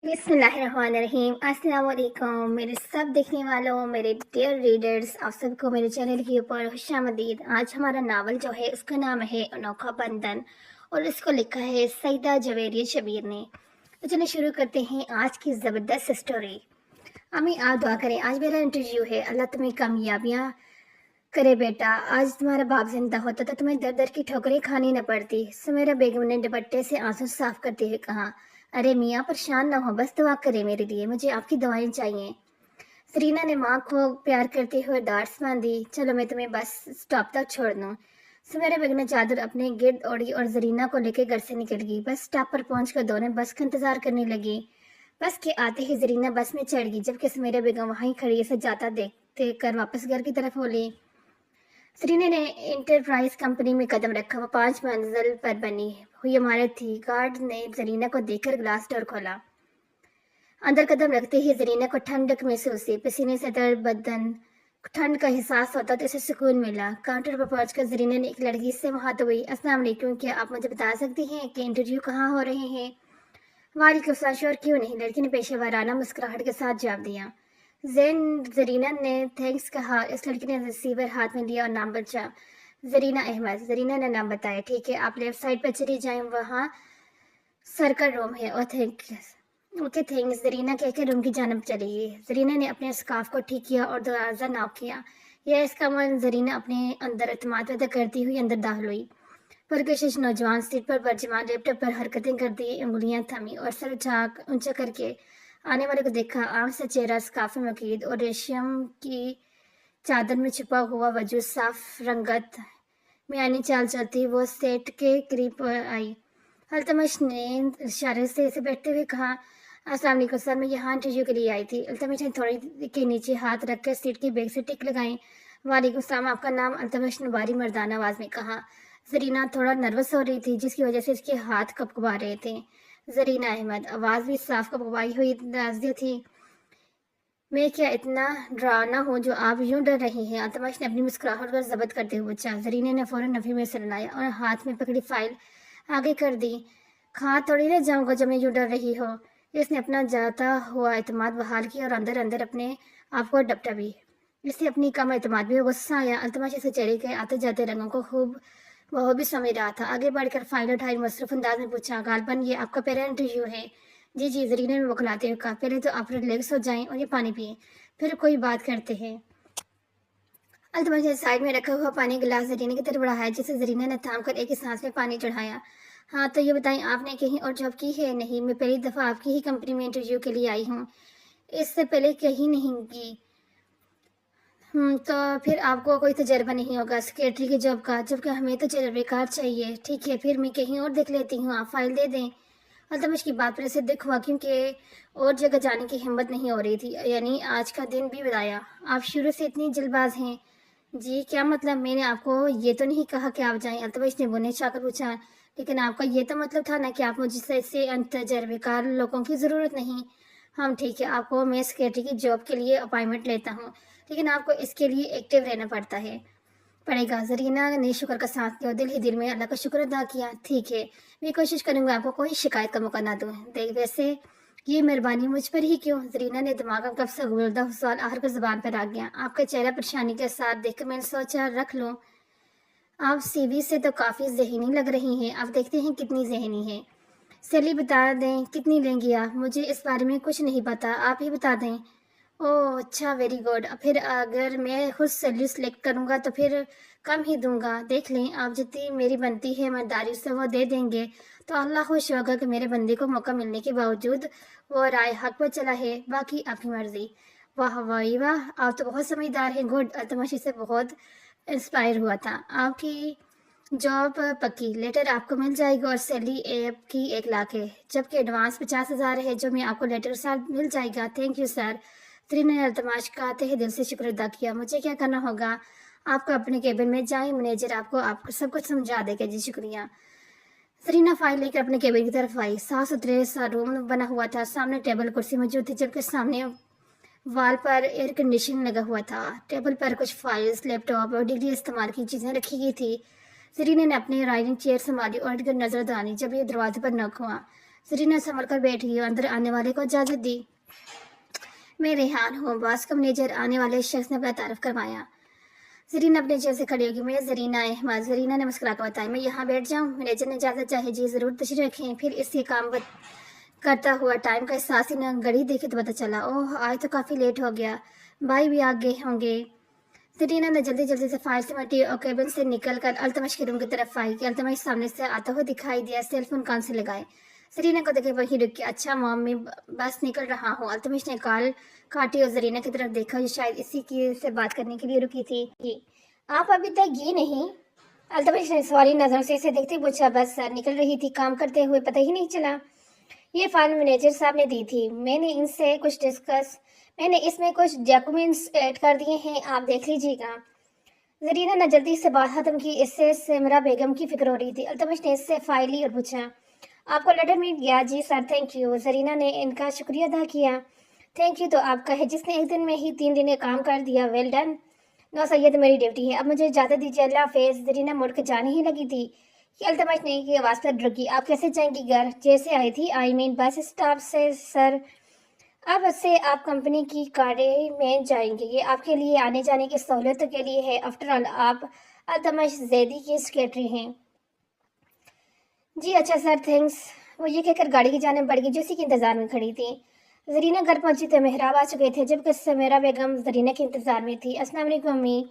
बिस्मिल्लाहिर्रहमानिर्रहीम। अस्सलाम वालेकुम मेरे सब देखने वालों, मेरे डियर रीडर्स, आप सबको मेरे चैनल के ऊपर खुशामदीद। आज हमारा नावल जो है उसका नाम है अनोखा बंधन और इसको लिखा है सईदा जवेरिया शबीर ने। तो चलिए शुरू करते हैं आज की ज़बरदस्त स्टोरी। अम्मी आप दुआ करें, आज मेरा इंटरव्यू है। अल्लाह तुम्हें कामयाबियाँ करे बेटा। आज तुम्हारा बाप जिंदा होता तो तुम्हें दर दर की ठोकरें खानी न पड़ती। सुमेरा बेगम ने दुपट्टे से आंसू साफ करते हुए कहा, अरे मियाँ परेशान ना हो, बस दुआ करे मेरे लिए, मुझे आपकी दवाएं चाहिए। सरीना ने माँ को प्यार करते हुए डांट्स बांधी, चलो मैं तुम्हें बस स्टॉप तक छोड़ दूँ। सुमेरा बेगम ने चादर अपने गिर्द ओढ़ी और जरीना को लेकर घर से निकल गई। बस स्टॉप पर पहुंचकर दोनों बस का इंतजार करने लगी। बस के आते ही जरीना बस में चढ़ गई, जबकि सुमेरा बेगम वहीं खड़ी से जाता देख कर वापस घर की तरफ बोली। सरीना ने इंटरप्राइज कंपनी में कदम रखा। वो 5 मंजिल पर बनी हुई इमारत थी। गार्ड ने जरीना को देखकर ग्लास डोर खोला। अंदर कदम रखते ही जरीना को ठंडक महसूस हुई। पसीने से तर बदन ठंड का एहसास होता तो इसे सुकून मिला। काउंटर पर पहुंचकर जरीना ने एक लड़की से मुखातब हुई, अस्सलाम वालेकुम, क्या आप मुझे बता सकती हैं कि इंटरव्यू कहाँ हो रहे हैं? वालेकुम सलाम, श्योर क्यों नहीं, लड़की ने पेशेवराना मुस्कुराहट के साथ जवाब दिया। जरीना ने थैंक्स कहा। इस लड़की ने रिसीवर हाथ में लिया और नाम पूछा। जरीना अहमद। जरीना ने नाम बताया। ठीक है, आप लेफ्ट साइड पर चली जाएं, वहाँ सर्कल रूम है। और ओके थैंक्स, जरीना कहकर रूम की जानब चली गई। जरीना ने अपने स्कार्फ को ठीक किया और दरवाज़ा नॉक किया। यह इसका मन। जरीना अपने अंदर एतमाद पैदा करती हुई अंदर दाखिल हुई। पुरकशिश नौजवान सीट पर बरजमा लैपटॉप पर हरकतें करती उंगलियां थमी और सर ऊंचा करके आने वाले को देखा। आम सा चेहरा स्कार्फ में मकीद और रेशम की चादर में छुपा हुआ वजूद साफ रंगत में आनी चाल चलती वो सेट के करीब आई। अल्तमश ने इशारे से इसे बैठते हुए कहा, अस्सलाम वालेकुम सर, मैं यहाँ इंटरव्यू के लिए आई थी। अल्तमश ने थोड़ी के नीचे हाथ रखकर सीट की बैग से टिक लगाई। वालेकुम सलाम, आपका नाम? अल्तमश ने भारी मर्दाना आवाज में कहा। जरीना थोड़ा नर्वस हो रही थी, जिसकी वजह से इसके हाथ कपकपा रहे थे। जरीना अहमद, आवाज भी साफ कपकपाई हुई नाज़िया थी। मैं क्या इतना डरावना हूँ जो आप यूं डर रही हैं? अल्तमश ने अपनी मुस्कुराहट पर जब्त करते हुए पूछा। जरीना ने फौरन नफी में सिर लाया और हाथ में पकड़ी फाइल आगे कर दी। खा थोड़ी ना जाऊंगा जब मैं यूं डर रही हो। इसने अपना जाता हुआ एतमाद बहाल किया और अंदर अंदर अपने आप को डपटा भी। इससे अपनी कम एतमाद भी गुस्सा आया। अल्तमश से चले गए आते जाते रंगों को खूब वह भी समझ रहा था। आगे बढ़कर फाइल उठाई मसरूफ अंदाज में पूछा, गालबन ये आपका पहला इंटरव्यू है? जी जी, जरीना ने बखलाते हुए कहा। पहले तो आप रिलैक्स हो जाएं और ये पानी पिए, फिर कोई बात करते हैं। अल्तमश ने साइड में रखा हुआ पानी गिलास जरीना की तरफ बढ़ाया, जिसे जरीना ने थाम कर एक ही सांस में पानी चढ़ाया। हाँ तो ये बताएं, आपने कहीं और जॉब की है? नहीं, मैं पहली दफ़ा आपकी ही कंपनी में इंटरव्यू के लिए आई हूँ, इससे पहले कहीं नहीं की। तो फिर आपको कोई तजर्बा नहीं होगा सेक्रेटरी की जॉब का, जबकि हमें तो तजर्बेकार चाहिए। ठीक है, फिर मैं कहीं और देख लेती हूँ, आप फाइल दे दें। अल्तमश की बात पर इसे दुख हुआ, क्योंकि और जगह जाने की हिम्मत नहीं हो रही थी। यानी आज का दिन भी बताया, आप शुरू से इतनी जल्दबाज हैं? जी क्या मतलब? मैंने आपको ये तो नहीं कहा कि आप जाएं। अल्तमश ने बुने चाकर पूछा। लेकिन आपका ये तो मतलब था ना कि आप मुझसे ऐसे तजर्बेकार लोगों की ज़रूरत नहीं। हम ठीक है, आपको मैं सेक्रेटरी की जॉब के लिए अपॉइंटमेंट लेता हूँ, लेकिन आपको इसके लिए एक्टिव रहना पड़ेगा। जरीना ने शुक्र का साथ दिया और दिल ही दिल में अल्लाह का शुक्र अदा किया। ठीक है, मैं कोशिश करूंगा आपको कोई शिकायत का मौका ना दूं। देख वैसे ये मेहरबानी मुझ पर ही क्यों? जरीना ने दिमाग में कब से गुलदा सवाल आखिर पर जुबान पर आ गया। आपका चेहरा परेशानी के साथ देखकर मैंने सोचा रख लूं। आप सीवी से तो काफ़ी जहनी लग रही हैं, आप देखते हैं कितनी जहनी है। सैलरी बता दें, कितनी लेंगी आप? मुझे इस बारे में कुछ नहीं पता, आप ही बता दें। ओह अच्छा, वेरी गुड। फिर अगर मैं खुद सैलरी सेलेक्ट करूँगा तो फिर कम ही दूंगा। देख लें, आप जितनी मेरी बनती है ईमानदारी से वो दे देंगे तो अल्लाह खुश होगा कि मेरे बंदे को मौका मिलने के बावजूद वो राय हक पर चला है। बाकी आपकी मर्जी। वाह वाह वाह, आप तो बहुत समझदार हैं। गुड। अल्तमश से बहुत इंस्पायर हुआ था। आपकी जॉब पक्की, लेटर आपको मिल जाएगा और सैलरी ऐप की 1 लाख है, जबकि एडवांस 50,000 है जो मैं आपको लेटर के साथ मिल जाएगा। Thank you sir. त्रिन ने अल्तमाश का तहे दिल से शुक्र अदा किया। मुझे क्या करना होगा? आपको अपने केबिन में जाएं, मैनेजर आपको सब कुछ समझा देगा। जी शुक्रिया। सरीना फाइल लेकर अपने केबिन की तरफ आई। साफ सुथरे सा रूम बना हुआ था। सामने टेबल कुर्सी मौजूद थी, जबकि सामने वॉल पर एयर कंडीशन लगा हुआ था। टेबल पर कुछ फाइल्स, लैपटॉप और डेली इस्तेमाल की चीज़ें रखी गई थी। सरीना ने अपनी राइडिंग चेयर संभाली और इधर नजर दानी जब ये दरवाजे पर नॉक हुआ। जरीना संभल कर बैठ गई और अंदर आने वाले को इजाजत दी। मैं रेहान हूँ, बॉस का मैनेजर। आने वाले शख्स ने अपना तारुफ करवाया। जरीना अपने चेयर से खड़ी होगी। मैं जरीना अहमद। जरीना ने मुस्कुरा कर बताया। मैं यहाँ बैठ जाऊँ? मैनेजर ने इजाजत चाहे। जी जरूर, तशरीफ रखें। फिर इसके काम करता हुआ टाइम का एहसास ही न, घड़ी देखी तो पता चला, ओह आज तो काफ़ी लेट हो गया। भाई भी आ गए होंगे। जरीना ने जल्दी जल्दी से फाइल सिमटी और केबिन से निकल कर अल्तमश के रूम की तरफ आई कि अल्तमश सामने से आता हुआ दिखाई दिया। सेलफोन कान से लगाए। जरीना को देखे वहीं रुक के, अच्छा मॉम, मैं बस निकल रहा हूँ। अल्तमश ने कॉल काटी और जरीना की तरफ देखा जो शायद इसी की से बात करने के लिए रुकी थी। आप अभी तक ये नहीं? अल्तमश ने सवाली नजरों से इसे देखते पूछा। बस सर, निकल रही थी, काम करते हुए पता ही नहीं चला। ये फाइल मैनेजर साहब ने दी थी, मैंने इसमें कुछ डॉक्यूमेंट्स ऐड कर दिए हैं, आप देख लीजिएगा। जरीना ने जल्दी से बात खत्म की। इससे सिमरा बेगम की फिक्र हो रही थी। अल्तमश ने इससे फाइल ली और पूछा, आपको लेटर मिल गया? जी सर, थैंक यू। जरीना ने इनका शुक्रिया अदा किया। थैंक यू तो आपका है, जिसने एक दिन में ही 3 दिन का काम कर दिया। Well done. नो सर, ये तो मेरी ड्यूटी है, अब मुझे इजाजत दीजिए, अल्लाह हाफिज़। जरीना मुड़ के जाने ही लगी थी कि अल्तमश ने की आवाज़ पर रुकी। आप कैसे जाएंगी घर? जैसे आई थी, आई मीन बस स्टॉप से सर। अब से आप कंपनी की कारें में जाएंगे, ये आपके लिए आने जाने की सहूलियत के लिए है। आफ्टर ऑल आप अल्तमश जैदी की सेक्रेटरी हैं। जी अच्छा सर, थैंक्स। वो ये कहकर गाड़ी की जाने बढ़ गई जो उसी के इंतजार में खड़ी थी। जरीना घर पहुंची तो मेहराब आ चुके थे, जबकि समेरा बेगम जरीना के इंतजार में थी। अस्सलाम वालेकुम अम्मी,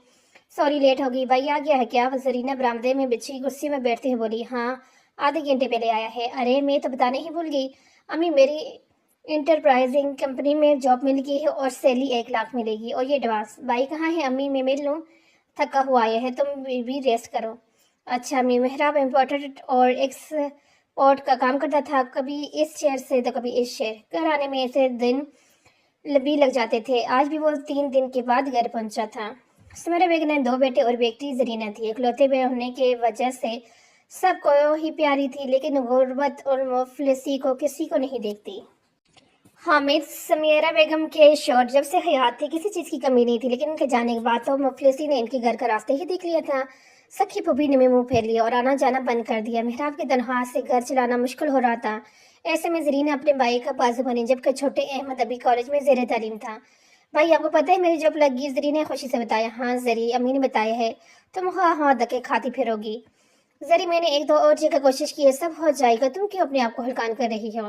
सॉरी लेट हो गई। भाई आ गया है क्या? जरीना बरामदे में बिछी कुर्सी में बैठते हुए बोली। हाँ, आधे घंटे पहले आया है। अरे मैं तो बताने ही भूल गई अम्मी, मेरी इंटरप्राइजिंग कंपनी में जॉब मिल गई है और सैलरी 1 लाख मिलेगी, और ये एडवांस। भाई कहाँ है? अम्मी मैं मिल लूँ, थका हुआ आया है, तुम भी रेस्ट करो। अच्छा अम्मी, मेहराब इम्पोर्टेंट और एक्सपोर्ट का काम करता था, कभी इस शहर से तो कभी इस शहर। घर आने में ऐसे दिन भी लग जाते थे। आज भी वो 3 दिन के बाद घर पहुंचा था। सुमेरा बेगम ने 2 बेटे और बेटी जरीना थी। इकलौते बेटे होने के वजह से सबको ही प्यारी थी, लेकिन गुर्बत और मुफलिसी को किसी को नहीं देखती। हामिद समीरा बेगम के शौहर जब से हयात थे, किसी चीज़ की कमी नहीं थी, लेकिन उनके जाने के बाद तो मुफलिसी ने इनके घर का रास्ते ही देख लिया था। सखी पुबी ने मुंह फेर लिया और आना जाना बंद कर दिया। मेहराब की तनख्वाह से घर चलाना मुश्किल हो रहा था। ऐसे में जरीना अपने भाई का बाजू बनी, जबकि छोटे अहमद अभी कॉलेज में जेर तालीम था। भाई आपको पता है मेरी जॉब लगी? जरीना ने खुशी से बताया। हाँ जरी, अम्मी ने बताया है। तुम हाँ हाँ धक्के खाती फिरोगी। जरी मैंने 1-2 और जगह कोशिश की है, सब हो जाएगा, तुम क्यों अपने आप को हल्कान कर रही हो?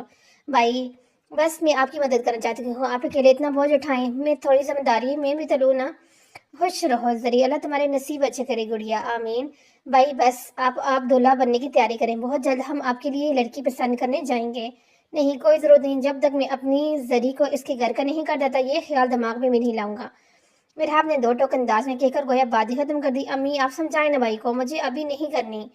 भाई बस मैं आपकी मदद करना चाहती हूँ, आप अकेले इतना बोझ उठाएं, मैं थोड़ी जिम्मेदारी मैं भी तो लूँ ना। खुश रहो जरी, अल्लाह तुम्हारे नसीब अच्छे करे गुड़िया, आमीन। भाई बस आप दूल्हा बनने की तैयारी करें, बहुत जल्द हम आपके लिए लड़की पसंद करने जाएंगे। नहीं कोई ज़रूरत नहीं, जब तक मैं अपनी जरी को इसके घर का नहीं कर देता, ये ख्याल दिमाग में मैं नहीं लाऊंगा। मेहराब ने 2 टोक अंदाज में कहकर गोया बात ही खत्म कर दी। अम्मी आप समझाएं ना भाई को, मुझे अभी नहीं करनी।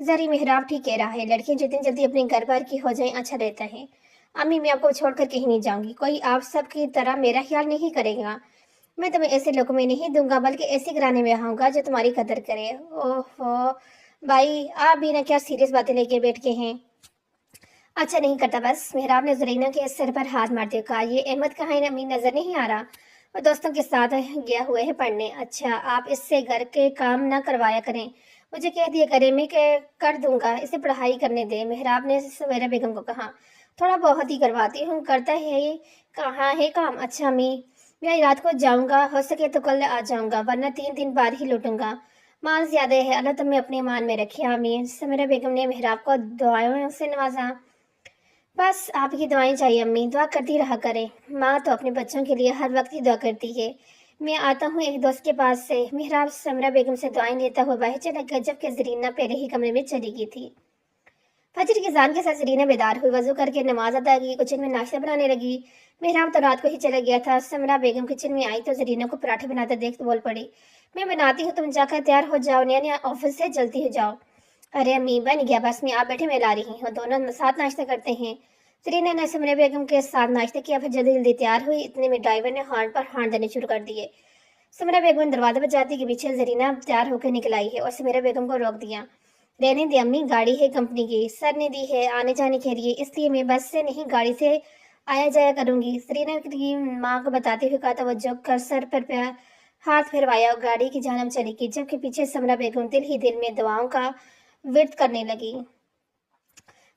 जरी मेहराब ठीक कह रहा है, लड़कियां जितनी जल्दी अपने घर पर की हो जाएं अच्छा रहता है। अम्मी मैं आपको छोड़कर कहीं नहीं जाऊंगी, कोई आप सब की तरह मेरा ख्याल नहीं करेगा। मैं तुम्हें ऐसे लोगों में नहीं दूंगा, बल्कि ऐसे घराने में आऊंगा जो तुम्हारी कदर करे। ओहो भाई, आप भी ना क्या सीरियस बातें लेके बैठ के हैं? अच्छा नहीं करता बस। मेहराब ने जरीना के सिर पर हाथ मारते कहा, ये अहमद कहाँ है? अम्मी नजर नहीं आ रहा, वो दोस्तों के साथ गया हुए है पढ़ने। अच्छा आप इससे घर के काम ना करवाया करें, मुझे कह दिया करें, मैं कर दूंगा, इसे पढ़ाई करने दे। मेहराब ने सवेरा बेगम को कहा। थोड़ा बहुत ही करवाती हूँ, करता है कहाँ है काम। अच्छा अम्मी मैं रात को जाऊंगा, हो सके तो कल आ जाऊंगा, वरना 3 दिन बाद ही लौटूंगा। माल ज्यादा है, अल्लाह तुम्हें अपने मान में रखे, आमीन। समीरा बेगम ने मेहराब को दुआओं से नवाजा। बस आपकी दुआएं चाहिए अम्मी, दुआ करती रहा करें। माँ तो अपने बच्चों के लिए हर वक्त ही दुआ करती है। मैं आता हूँ एक दोस्त के पास से। मेहराब समरा बेगम से दुआएं लेता हुआ बाहर चला गया, जबकि जरीना पहले ही कमरे में चली गई थी। फजर की अज़ान के साथ जरीना बेदार हुई, वजू करके नमाज अदा की, किचन में नाश्ता बनाने लगी। मेहराब तो रात को ही चला गया था। समरा बेगम किचन में आई तो जरीना को पराठे बनाते देख तो बोल पड़ी, मैं बनाती हूँ, तुम जाकर तैयार हो जाओ, नया ऑफिस से जल्दी हो जाओ। अरे अम्मी बन गया, बस मैं आप बैठे, मैं ला रही हूँ, दोनों साथ नाश्ता करते हैं। जरीना ने समरा बेगम के साथ नाश्ता किया, फिर जल्दी जल्दी तैयार हुई। इतने में ड्राइवर ने हॉर्न पर हॉर्न देने शुरू कर दिए। समरा बेगम ने दरवाजा बजाती के पीछे जरीना तैयार होकर निकल आई है और समरा बेगम को रोक दिया। रहने दे अम्मी, गाड़ी है कंपनी की, सर ने दी है आने जाने के लिए, इसलिए मैं बस से नहीं गाड़ी से आया जाया करूंगी। जरीना की माँ को बताते हुए कहा, तवज्जो कर सर पर हाथ फिरवाया और गाड़ी की जानब चली गई, जबकि पीछे समरा बेगम दिल ही दिल में दुआओं का विर्द करने लगी।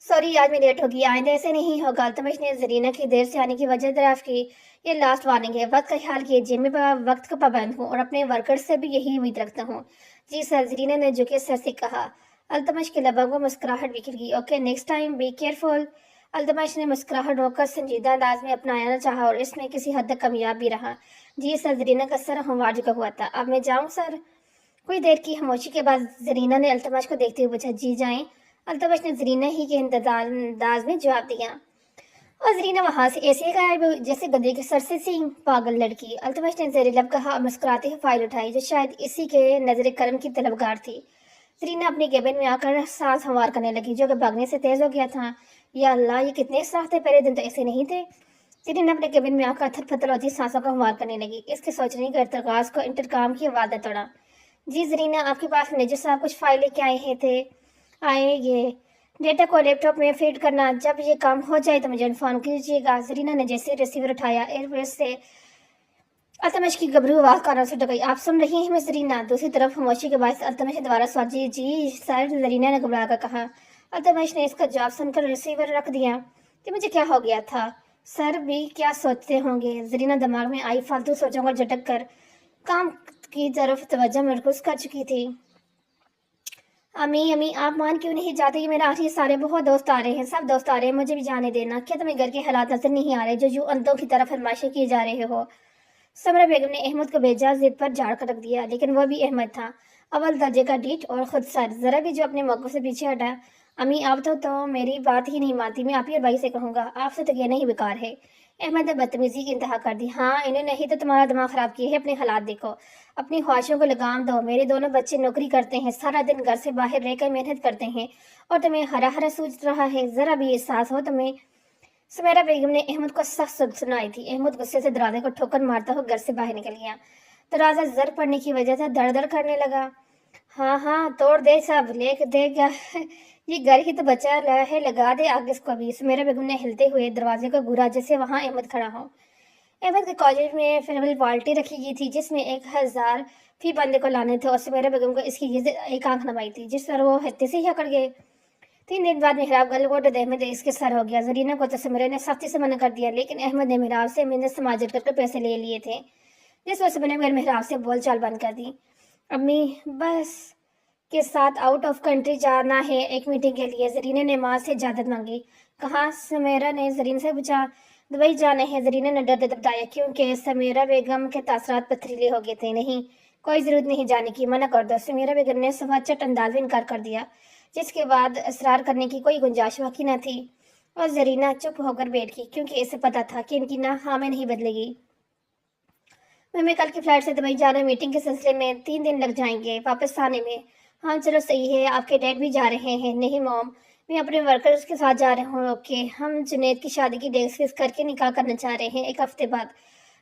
सॉरी आज मैं लेट हो गई, आइंदा ऐसे नहीं होगा। अल्तमश ने जरीना की देर से आने की वजह दरियाफ्त की। ये लास्ट वार्निंग है, वक्त का ख्याल कीजिए। मैं वक्त का पाबंद हूँ और अपने वर्कर्स से भी यही उम्मीद रखता हूँ। जी सर, जरीना ने झुके सर से कहा। अल्तमश के लबों को मुस्कुराहट बिखर गई। Okay, next time be careful. Altamash ने मुस्कुराहट रोककर संजीदा अंदाज में अपनाना चाहा और इसमें किसी हद तक कामयाब भी रहा। जी सर, जरीना का सर हमवार झुका हुआ था। अब मैं जाऊँ सर? कुछ देर की खामोशी के बाद जरीना ने अल्तमश को देखते हुए पूछा, जी जाएं? अल्तमश ने जरीना ही के इंतजार अंदाज में जवाब दिया और जरीना वहां से ऐसे गायब जैसे गधे के सर से सींग। पागल लड़की, अल्तमश ने जेर लब कहा और मुस्कुराते हुए फाइल उठाई जो शायद इसी के नजर करम की तलबगार थी। जरीना अपने केबिन में आकर सांस हमवार करने लगी जो कि भागने से तेज हो गया था। या अल्लाह, ये कितने साफ थे, पहले दिन तो ऐसे नहीं थे। जरीना अपने केबिन में आकर थरथर होती सांसों को हमवार करने लगी। इसके सोचने के इर्तकाज को इंटरकाम की आवाज तोड़ा। जी जरीना, आपके पास मैनेजर साहब कुछ फाइल लेके आए ये डेटा को लैपटॉप में फीड करना। जब ये काम हो जाए तो मुझे इन्फॉर्म कीजिएगा। जरीना ने जैसे रिसीवर उठाया, एयरवेस से अल्तमश की घबरू आवाज कानों से टकराई। आप सुन रही हैं मिस जरीना? दूसरी तरफ खामोशी के बाद अल्तमश ने दोबारा सवाल, जी जी सर, जरीना ने घबरा कर कहा। अल्तमश ने इसका जवाब सुनकर रिसीवर रख दिया कि मुझे क्या हो गया था। सर भी क्या सोचते होंगे? जरीना दिमाग में आई फालतू सोचों को झटक कर काम की तरफ तवज्जो मरकूज कर चुकी थी। अम्मी अम्मी, आप मान क्यों नहीं जाते कि मेरे आखिरी सारे बहुत दोस्त आ रहे हैं, सब दोस्त आ रहे हैं, मुझे भी जाने देना। क्या तुम्हें घर के हालात नजर नहीं आ रहे जो यूं अंतों की तरफ फरमाइशें किए जा रहे हो? समरा बेगम ने अहमद को भेजा, जिद पर झाड़ कर रख दिया, लेकिन वह भी अहमद था, अव्वल दर्जे का डीठ और खुद सर, जरा भी जो अपने मौक़िफ़ से पीछे हटा। अम्मी आप तो मेरी बात ही नहीं मानती, मैं आप ही और भाई से कहूँगा, आपसे तो कहना ही बेकार है। अहमद ने बदतमीजी की इंतहा कर दी। हाँ, इन्हें नहीं तो तुम्हारा दिमाग खराब किया है, अपने हालात देखो, अपनी ख्वाहिशों को लगाम दो। मेरे दोनों बच्चे नौकरी करते हैं, सारा दिन घर से बाहर रहकर मेहनत करते हैं और तुम्हें हरा हरा सूझ रहा है, जरा भी एहसास हो तुम्हें? सुमेरा बेगम ने अहमद को सख्त सुनाई थी। अहमद गुस्से से दरवाजे को ठोकर मारता हुआ घर से बाहर निकल गया। दरवाजा जर पड़ने की वजह से दर दर करने लगा। हाँ हाँ, तोड़ दे सब, ले दे क्या ये घर ही तो बचा है, लगा दे आग इसको भी। सुमेरा बेगम ने हिलते हुए दरवाजे को घूरा जैसे वहां अहमद खड़ा हो। अहमद के कॉलेज में फेयरवेल पार्टी रखी गई थी जिसमें 1000 फी बंदे को लाने थे और सुमेरा बेगम को इसकी ये एक आंख नमाई थी जिस पर वो हत्ते से ही अकड़ गए। 3 दिन बाद मेहराब गलगोट अहमद इसके सर हो गया। जरीना को तो सुमेरा ने सख्ती से मना कर दिया, लेकिन अहमद ने मेहराब से मिन्नत समाजत करके पैसे ले लिए थे, जिस वजह से मैंने मेहराब से बोलचाल बंद कर दी। अम्मी बस के साथ आउट ऑफ कंट्री जाना है एक मीटिंग के लिए। जरीना ने माँ से इजाजत मांगी। कहाँ? समेरा ने जरीन से पूछा। दुबई जाने हैं, जरीना ने डर डर बताया, क्योंकि समेरा बेगम के तासरात पथरीले हो गए थे। नहीं, कोई जरूरत नहीं जाने की, मना कर दो। समेरा बेगम ने सुबह चट अंदाज में इनकार कर दिया, जिसके बाद असरार करने की कोई गुंजाइश बाकी न थी और जरीना चुप होकर बैठ गई, क्योंकि इसे पता था कि इनकी ना हाँ में नहीं बदलेगी। मैं कल की फ्लाइट से दुबई जा रहा हूँ, मीटिंग के सिलसिले में 3 दिन लग जाएंगे वापस आने में। हाँ चलो सही है, आपके डैड भी जा रहे हैं? नहीं मॉम, मैं अपने वर्कर्स के साथ जा रहा हूँ। ओके, हम जुनैद की शादी की डेट फिक्स करके निकाह करना चाह रहे हैं 1 हफ्ते बाद।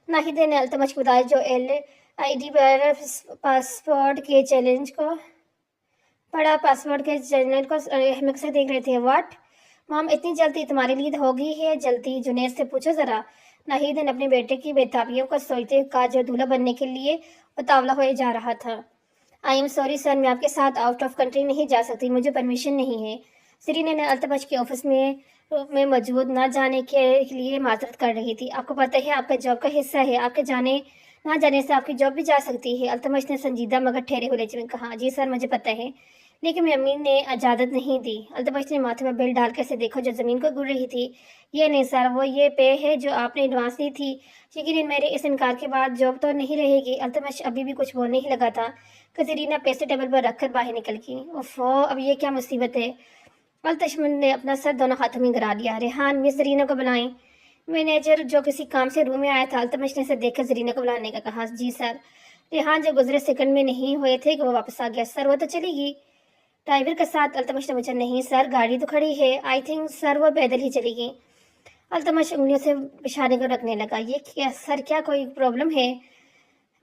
नाहिदा ने अल्तमश को बताया जो LID पर पासपोर्ट के चैलेंज को अहमद से देख रहे थे। व्हाट मॉम, इतनी जल्दी? तुम्हारे लिए होगी है जल्दी, जुनैद से पूछो जरा। नाहिदा ने अपने बेटे की बेताबियों को सोचते कहा जो दूल्हा बनने के लिए उतावला हो जा रहा था। आई एम सॉरी सर, मैं आपके साथ आउट ऑफ कंट्री नहीं जा सकती, मुझे परमिशन नहीं है। सरीना ने अल्तमश के ऑफिस में मौजूद ना जाने के लिए माजरत कर रही थी। आपको पता है आपका जॉब का हिस्सा है, आपके जाने ना जाने से आपकी जॉब भी जा सकती है। अल्तमश ने संजीदा मगर ठहरे हुए लहजे में कहा। जी सर, मुझे पता है, लेकिन मेरी अम्मी ने इजाज़त नहीं दी। अल्तमश ने माथे में बेल्ट डाल कैसे देखो जो ज़मीन को गिर रही थी। ये नहीं सर, वो ये पे है जो आपने एडवांस दी थी, यकीनन मेरे इस इनकार के बाद जॉब तो नहीं रहेगी। अल्तमश अभी भी कुछ बोलने ही लगा था कि जरीना पैसे टेबल पर रखकर बाहर निकल गई। ओफो, अब ये क्या मुसीबत है। अल्तमश ने अपना सर दोनों हाथों में गिरा लिया। रेहान, मिस जरीना को बुलाएं। मैनेजर जो किसी काम से रूम में आया था अल्तमश ने इसे देखकर जरीना को बुलाने का कहा। जी सर। रेहान जो गुजरे सेकंड में नहीं हुए थे कि वो वापस आ गया। सर वो तो चलेगी ड्राइवर के साथ? अल्तमश ने पूछा। नहीं सर, गाड़ी तो खड़ी है। आई थिंक सर वो पैदल ही चलेगी। अल्तमश उंगलियों से इशारे को रखने लगा। ये क्या सर, क्या कोई प्रॉब्लम है?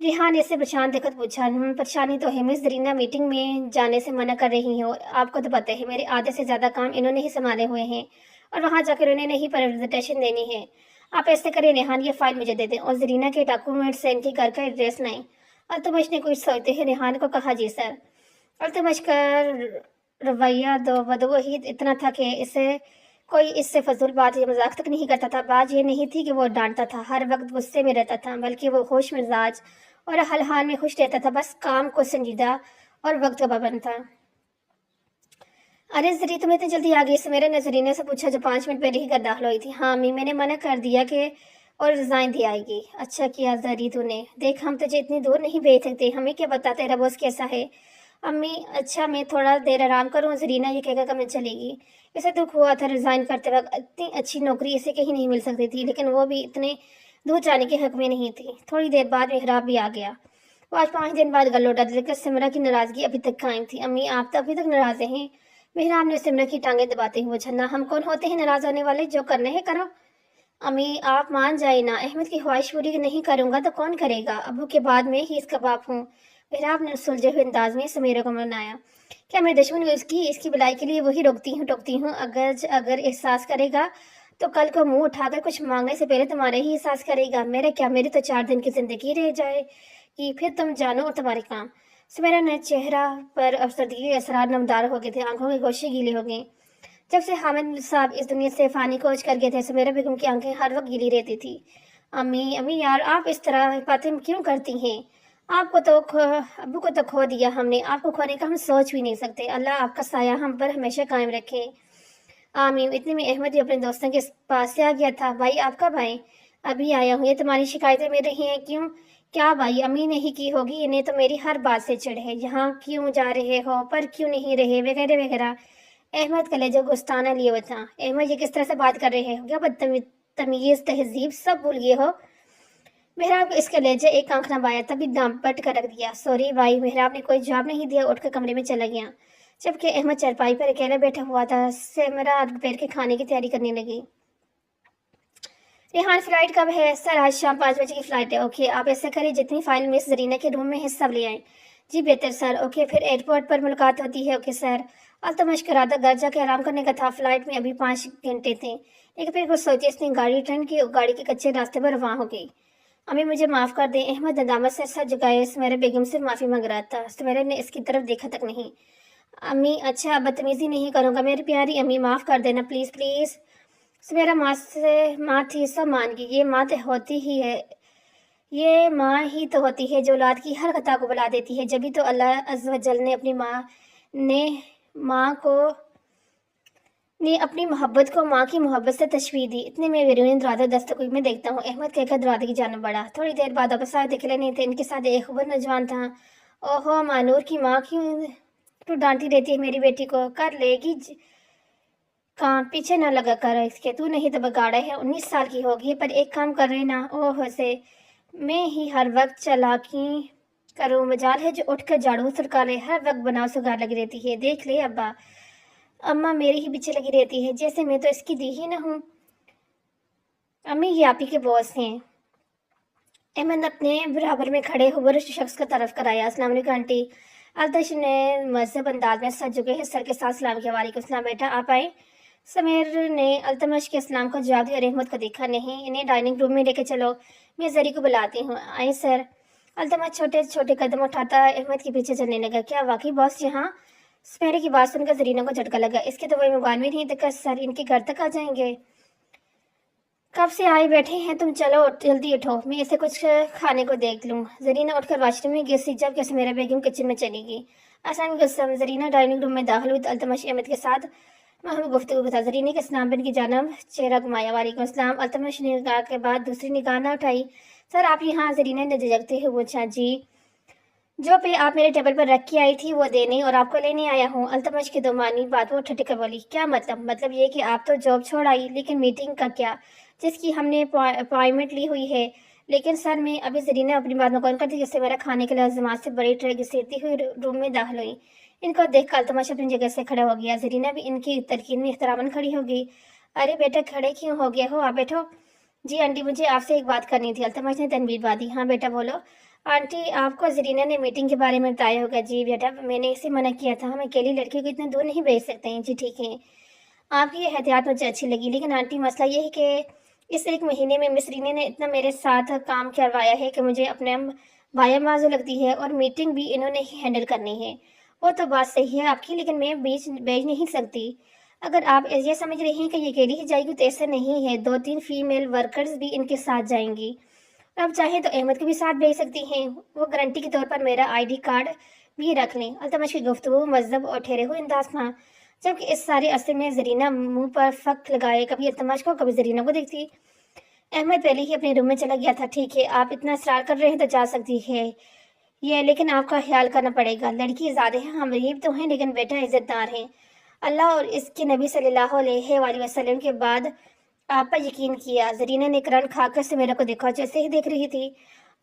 रेहान इसे परेशान देखकर पूछा। परेशानी तो है मिस, जरीना मीटिंग में जाने से मना कर रही है। आपको तो पता है मेरे आधे से ज़्यादा काम इन्होंने ही संभाले हुए हैं और वहाँ जाकर उन्हें ही प्रेजेंटेशन देनी है। आप ऐसे करें रेहान, ये फाइल मुझे दे दें और जरीना के डॉक्यूमेंट से इनके घर का एड्रेस लाएं। अल्तमश ने कुछ सोचते हुए रेहान को कहा। जी सर। अल्तमश कर रवैया दो बदबू ही इतना था कि इससे फजूल बात या मजाक तक नहीं करता था। बात ये नहीं थी कि वो डांटता था, हर वक्त गुस्से में रहता था, बल्कि वो होश मिजाज और हर हाल में खुश रहता था। बस काम को संजीदा और वक्त का पाबंद था। अरे जरी तुम्हें इतनी जल्दी आ गई? इससे मेरे नजरीने से पूछा जो 5 मिनट पहले ही घर दाखिल हुई थी। हाँ अम्मी, मैंने मना कर दिया कि और रिजाइन दे आएगी। अच्छा किया जरी तूने। देख हम तुझे इतनी दूर नहीं भेज सकते, हमें क्या पता तेरा बॉस कैसा है। अम्मी अच्छा मैं थोड़ा देर आराम करूँ? जरीना ये कहकर कमरे चलेगी। इसे दुख हुआ था रिजाइन करते वक्त, इतनी अच्छी नौकरी इसे कहीं नहीं मिल सकती थी, लेकिन वो भी इतने दूर जाने के हक में नहीं थी। थोड़ी देर बाद मेहराब भी आ गया। वो आज 5 दिन बाद घर लौटा था, लेकिन सिमरा की नाराजगी अभी तक कायम थी। अम्मी आप तो अभी तक नाराज हैं? मेहराब ने सिमरा की टांगे दबाते हुए छन्ना, हम कौन होते हैं नाराज होने वाले? जो करने हैं करो। अम्मी आप मान जाए ना, अहमद की ख्वाहिश पूरी नहीं करूंगा तो कौन करेगा? अबू के बाद में ही इसका बाप हूँ। मेहराब ने सुलझे हुए अंदाज में समीरा को मनाया। क्या मैं दुश्मन हूँ इसकी भलाई के लिए वही टोकती हूँ। अगर अगर एहसास करेगा तो कल को मुंह उठाकर कुछ मांगने से पहले तुम्हारे ही एहसास करेगा। मेरा क्या, मेरी तो 4 दिन की जिंदगी रह जाए कि फिर तुम जानो और तुम्हारे काम। समीरा ने चेहरा पर अफसरदगी के असरार नमदार हो गए थे, आंखों के गोशे गीले हो गए। जब से हामिद साहब इस दुनिया से फानी कोच कर गए थे, समीरा बेगम की आंखें हर वक्त गीली रहती थी। अम्मी अम्मी यार आप इस तरह बातें क्यों करती हैं? अब्बू को तो खो दिया हमने, आपको खोने का हम सोच भी नहीं सकते। अल्लाह आपका साया हम पर हमेशा कायम रखे। आमीन। इतने में अहमद ही अपने दोस्तों के पास से आ गया था। भाई आप कब आए? अभी आया हूँ। ये तुम्हारी शिकायतें मिल रही हैं क्यों? क्या भाई, अम्मी ने ही की होगी, इन्हें तो मेरी हर बात से चिढ़ है। यहाँ क्यों जा रहे हो, पर क्यों नहीं रहे, वगैरह वगैरह। अहमद कलेजा गुस्ताना लिए हुआ था। अहमद ये किस तरह से बात कर रहे हो? क्या तमीज तहजीब सब भूल गए हो? मेहराब इसके लहजे एक आंख नबाया, तभी दाम पट कर रख दिया। सॉरी भाई। मेहराब ने कोई जवाब नहीं दिया, उठकर कमरे में चला गया। जबकि अहमद चारपाई पर अकेला बैठा हुआ था, सिमरा दोपहर के खाने की तैयारी करने लगी। रेहान फ्लाइट कब है? सर आज शाम 5 बजे की फ्लाइट है। ओके आप ऐसा करें जितनी फाइल मिस जरीना के रूम में है सब ले आए। जी बेहतर सर। ओके फिर एयरपोर्ट पर मुलाकात होती है। Okay sir. अब तो मुश्किल था, घर जाके आराम करने का था, फ्लाइट में अभी 5 घंटे थे। लेकिन फिर कुछ सोचे इसने गाड़ी टर्न की, गाड़ी के कच्चे रास्ते पर रवाना हो गई। अम्मी मुझे माफ़ कर दें। अहमद नदामत से सर झुकाए सुमेरा बेगम से माफ़ी मांग रहा था। सुमेरा ने इसकी तरफ देखा तक नहीं। अम्मी अच्छा बदतमीजी नहीं करूँगा मेरी प्यारी अम्मी, माफ़ कर देना प्लीज़ प्लीज़। सुमेरा माँ थी, सब मान गई। ये माँ तो होती ही है, ये माँ ही तो होती है जो औलाद की हर खता को बुला देती है। जब भी तो अल्लाह अज़्ज़ व जल ने अपनी मोहब्बत को माँ की मोहब्बत से तशबीह दी। इतने में वेरुन दरवाजा दस्तक हुई। मैं देखता हूँ। अहमद कहकर दरवाजे की जानब बढ़ा। थोड़ी देर बाद वापस आए, दिखले नहीं थे। इनके साथ एक खबर नौजवान था। ओहो मानूर की माँ, क्यों तू डांटी रहती है मेरी बेटी को? कर लेगी काम, पीछे न लगा कर इसके। तू नहीं तो बगाड़ा है, 19 साल की होगी, पर एक काम कर रहे ना। ओह से मैं ही हर वक्त चालाकी करूँ, मजाल है जो उठकर झाड़ू सरका ले, हर वक्त बनाव सुगार लगी रहती है। देख ले अब्बा, अम्मा मेरे ही पीछे लगी रहती है, जैसे मैं तो इसकी दी ही ना हूँ। अम्मी ये आप ही के बॉस हैं। अहमद अपने बराबर में खड़े हुए शख्स को तरफ कराया। अस्सलाम वालेकुम आंटी। अल्तश ने मजहब अंदाज में सर झुके सर के साथ सलाम किया। वालेकुम सलाम बेटा, आप आए। समीर ने अल्तमश के सलाम को जवाब दिया और अहमद को देखा नहीं। इन्हें डाइनिंग रूम में लेके चलो, मैं जरी को बुलाती हूँ। आए सर। अल्तमश छोटे छोटे कदम उठाता अहमद के पीछे चलने लगा। क्या वाकई बॉस यहाँ? समेरे की बात सुनकर जरीना को झटका लगा। इसके तो वही मुगान में नहीं देखा सर, इनके घर तक आ जाएंगे। कब से आए बैठे हैं तुम? चलो जल्दी उठो, मैं इसे कुछ खाने को देख लूँ। जरीना उठकर वाशरूम में गई, जबकि समीरा बेगम किचन में चली गई। अचानक जरीना डाइनिंग रूम में दाखिल हुई तो अल्तमश अहमद के साथ महबूब गुफ्तगू के था। जरीना के सलाम बिन की जानब चेहरा घुमाया। वालेकुम अस्सलाम। अल्तमश ने निगाह के बाद दूसरी निगाह ना उठाई। सर आप यहाँ? जरीना ने झिझकते हुए पूछा। जी। जो पे आप मेरे टेबल पर रख के आई थी वो देने और आपको लेने आया हूँ। अल्तमश की दोमानी बात वो ठटक कर बोली। क्या मतलब ये कि आप तो जॉब छोड़ आई, लेकिन मीटिंग का क्या, जिसकी हमने अपॉइंटमेंट ली हुई है? लेकिन सर मैं अभी जरीना अपनी बात मुकम्मल करती जिससे मेरा खाने के लाजमात से बड़ी ट्रे घसीटती हुई रूम में दाखिल हुई। इनको देख कर अल्तमश अपनी जगह से खड़ा हो गया। जरीना भी इनकी तरकीन में एहतरामन खड़ी हो गई। अरे बेटा खड़े क्यों हो गया हो, आप बैठो। जी आंटी मुझे आपसे एक बात करनी थी। अल्तमश ने तनवीर बात दी। हाँ बेटा बोलो। आंटी आपको जरीना ने मीटिंग के बारे में बताया होगा। जी बेटा मैंने इसे मना किया था, हम अकेली लड़की को इतने दूर नहीं भेज सकते हैं। जी ठीक है, आपकी ये एहतियात मुझे अच्छी लगी, लेकिन आंटी मसला ये है कि इस 1 महीने में मिस रीना ने इतना मेरे साथ काम करवाया है कि मुझे अपने बाया माजू लगती है, और मीटिंग भी इन्होंने ही हैंडल करनी है। وہ تو بات صحیح ہے آپ کی، لیکن میں بیچ نہیں سکتی۔ اگر آپ یہ سمجھ رہی ہیں کہ یہ اکیلی ہی جائے گی تو ایسا نہیں ہے، 2-3 فیمیل ورکرز بھی ان کے ساتھ جائیں گی۔ آپ چاہیں تو احمد کو بھی ساتھ بھیج سکتی ہیں، وہ گارنٹی کے طور پر میرا ID کارڈ بھی رکھ لیں۔ التمش کی گفتگو مذہب اور ٹھہرے ہوئے انداز تھا، جبکہ اس سارے عرصے میں زرینہ منہ پر فک لگائے کبھی التمش کو کبھی زرینہ کو دیکھتی۔ احمد پہلے ہی اپنے روم میں چلا گیا تھا۔ ٹھیک ہے، آپ اتنا اصرار کر رہے ہیں تو جا سکتی ہے یہ، لیکن آپ کا خیال کرنا پڑے گا۔ لڑکی زیادہ ہیں، ہم غریب تو ہیں لیکن بیٹا عزت دار ہیں۔ اللہ اور اس کے نبی صلی اللہ علیہ وآلہ وسلم کے بعد آپ پر یقین کیا۔ زرینہ نے کرن کھا کر سمیرا کو دیکھا، جیسے ہی دیکھ رہی تھی۔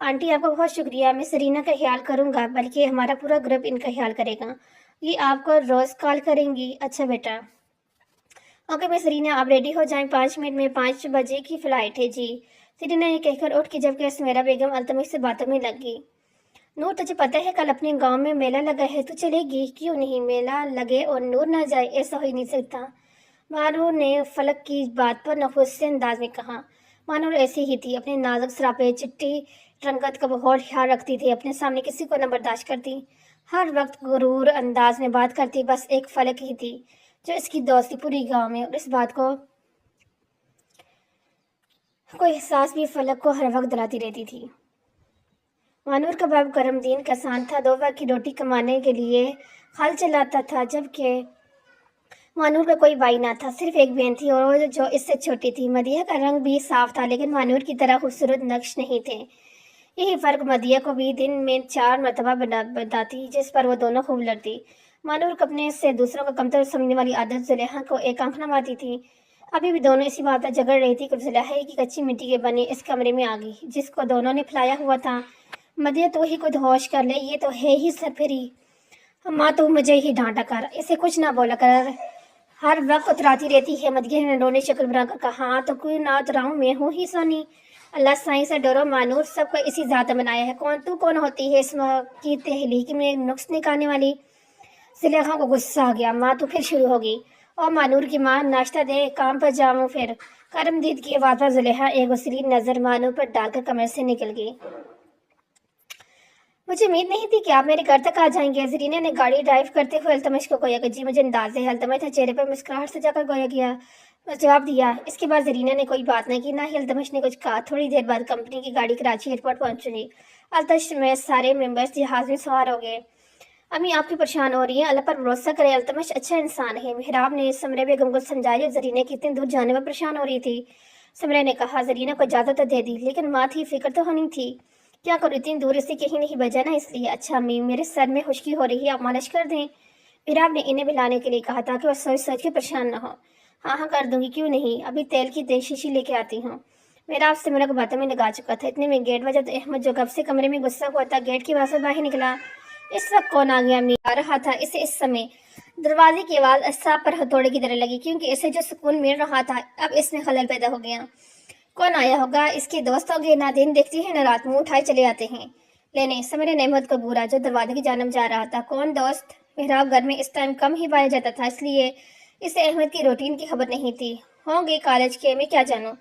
آنٹی آپ کا بہت شکریہ، میں زرینہ کا خیال کروں گا، بلکہ ہمارا پورا گروپ ان کا خیال کرے گا۔ یہ آپ کو روز کال کریں گی؟ اچھا بیٹا۔ اوکے میں زرینہ، آپ ریڈی ہو جائیں، 5 منٹ میں 5 بجے کی فلائٹ ہے۔ جی زرینہ یہ کہہ کر اٹھ کے جبکہ سمیرا بیگم التمش سے باتوں میں لگ گئی۔ نور تجھے پتہ ہے کل اپنے گاؤں میں میلہ لگا ہے، تو چلے گی؟ کیوں نہیں، میلہ لگے اور نور نہ جائے، ایسا ہو ہی نہیں سکتا۔ مانور نے فلک کی بات پر نخوش سے انداز میں کہا۔ مانور ایسی ہی تھی، اپنے نازک سراپے چٹی رنگت کا بہت خیال رکھتی تھی، اپنے سامنے کسی کو نہ برداشت کرتی، ہر وقت غرور انداز میں بات کرتی۔ بس ایک فلک ہی تھی جو اس کی دوست تھی پوری گاؤں میں، اور اس بات کو احساس بھی فلک کو ہر وقت دلاتی رہتی تھی۔ مانور کا باپ کرم دین کسان تھا، 2 وقت کی روٹی کمانے کے لیے ہل چلاتا تھا، جبکہ مانور کا کوئی بھائی نہ تھا، صرف ایک بہن تھی اور جو اس سے چھوٹی تھی۔ مدیحہ کا رنگ بھی صاف تھا، لیکن مانور کی طرح خوبصورت نقش نہیں تھے۔ یہی فرق مدیحہ کو بھی دن میں 4 مرتبہ بتاتی، جس پر وہ دونوں خوب لڑتی۔ مانور کو اپنے سے دوسروں کو کمتر سمجھنے والی عادت زلیخا کو ایک آنکھ نہ مارتی تھی۔ ابھی بھی دونوں اسی بات پر جھگڑ رہی تھی کہ زلیخا کی کچی مٹی کے بنے اس کمرے میں آ گئی، جس کو دونوں نے پھیلایا ہوا تھا۔ مدیحہ تو ہی کچھ ہوش کر لے، یہ تو ہے ہی سرپھری۔ ماں تو مجھے ہی ڈانٹا کر، اسے کچھ نہ بولا کر، ہر وقت اتراتی رہتی ہے۔ مدیحہ نے رونے شکل بنا کر کہا، ہاں تو کوئی نہ اتراؤں، میں ہوں ہی سونی۔ اللہ سائیں سے ڈرو مانور، سب کو اسی ذات بنایا ہے، کون ہوتی ہے اس کی تحلیق میں نقص نکالنے والی؟ زلیخا کو غصہ آ گیا، ماں تو پھر شروع ہوگی۔ اور مانور کی ماں، ناشتہ دے، کام پر جاؤں پھر۔ کرم دید کی آواز پر زلیخا ایک غصیری نظر مانور پر ڈال کر کمرے سے نکل گئی۔ مجھے امید نہیں تھی کہ آپ میرے گھر تک آ جائیں گے۔ زرینہ نے گاڑی ڈرائیو کرتے ہوئے التمش کو گویا کہ جی مجھے انداز ہے۔ التمش نے چہرے پر مسکراہٹ سجا کر گویا کیا جواب دیا۔ اس کے بعد زرینہ نے کوئی بات نہ کی، نہ ہی التمش نے کچھ کہا۔ تھوڑی دیر بعد کمپنی کی گاڑی کراچی ایئرپورٹ پہنچی۔ التمش میں سارے ممبرز جہاز میں سوار ہو گئے۔ امی آپ کی پریشان ہو رہی ہیں، اللہ پر بھروسہ کرے، التمش اچھا انسان ہے۔ محراب نے سمرہ بیگم کو سمجھایا، زرینہ کی اتنی دور جانے پر پریشان ہو رہی تھی۔ سمرہ نے کہا، زرینہ کو اجازت تو دے دی، لیکن ماں تھی، فکر تو ہونی تھی۔ کیا کروں، اتنی دور اسے کہیں نہیں بھیجا نا، اس لیے۔ اچھا امی، میرے سر میں خشکی ہو رہی ہے، آپ مالش کر دیں۔ محراب نے انہیں بلانے کے لیے کہا تاکہ وہ سوچ سوچ کے پریشان نہ ہو۔ ہاں ہاں کر دوں گی، کیوں نہیں، ابھی تیل کی شیشی لے کے آتی ہوں۔ محراب سمرہ کو باتوں میں لگا چکا تھا، اتنے میں گیٹ بجا تو احمد جو کب سے کمرے میں غصہ ہوا تھا گیٹ کی آواز سے باہر نکلا۔ اس وقت کون آ گیا امی؟ آ رہا تھا اسے اس سمے دروازے کی آواز اعصاب پر ہتھوڑے کی طرح لگی، کیونکہ اسے جو سکون مل رہا تھا اب اس میں خلل پیدا ہو گیا۔ کون آیا ہوگا؟ اس کے دوست ہوں گے، نہ دن دیکھتی ہیں نہ رات، منہ اٹھائے چلے آتے ہیں لینے۔ سمرہ نے احمد کو گورا جو دروازے کی جانب جا رہا تھا۔ کون دوست؟ محراب گھر میں اس ٹائم کم ہی پایا جاتا تھا، اس لیے اسے احمد کی روٹین کی خبر نہیں تھی۔ ہوں گے کالج کے، میں کیا جانوں؟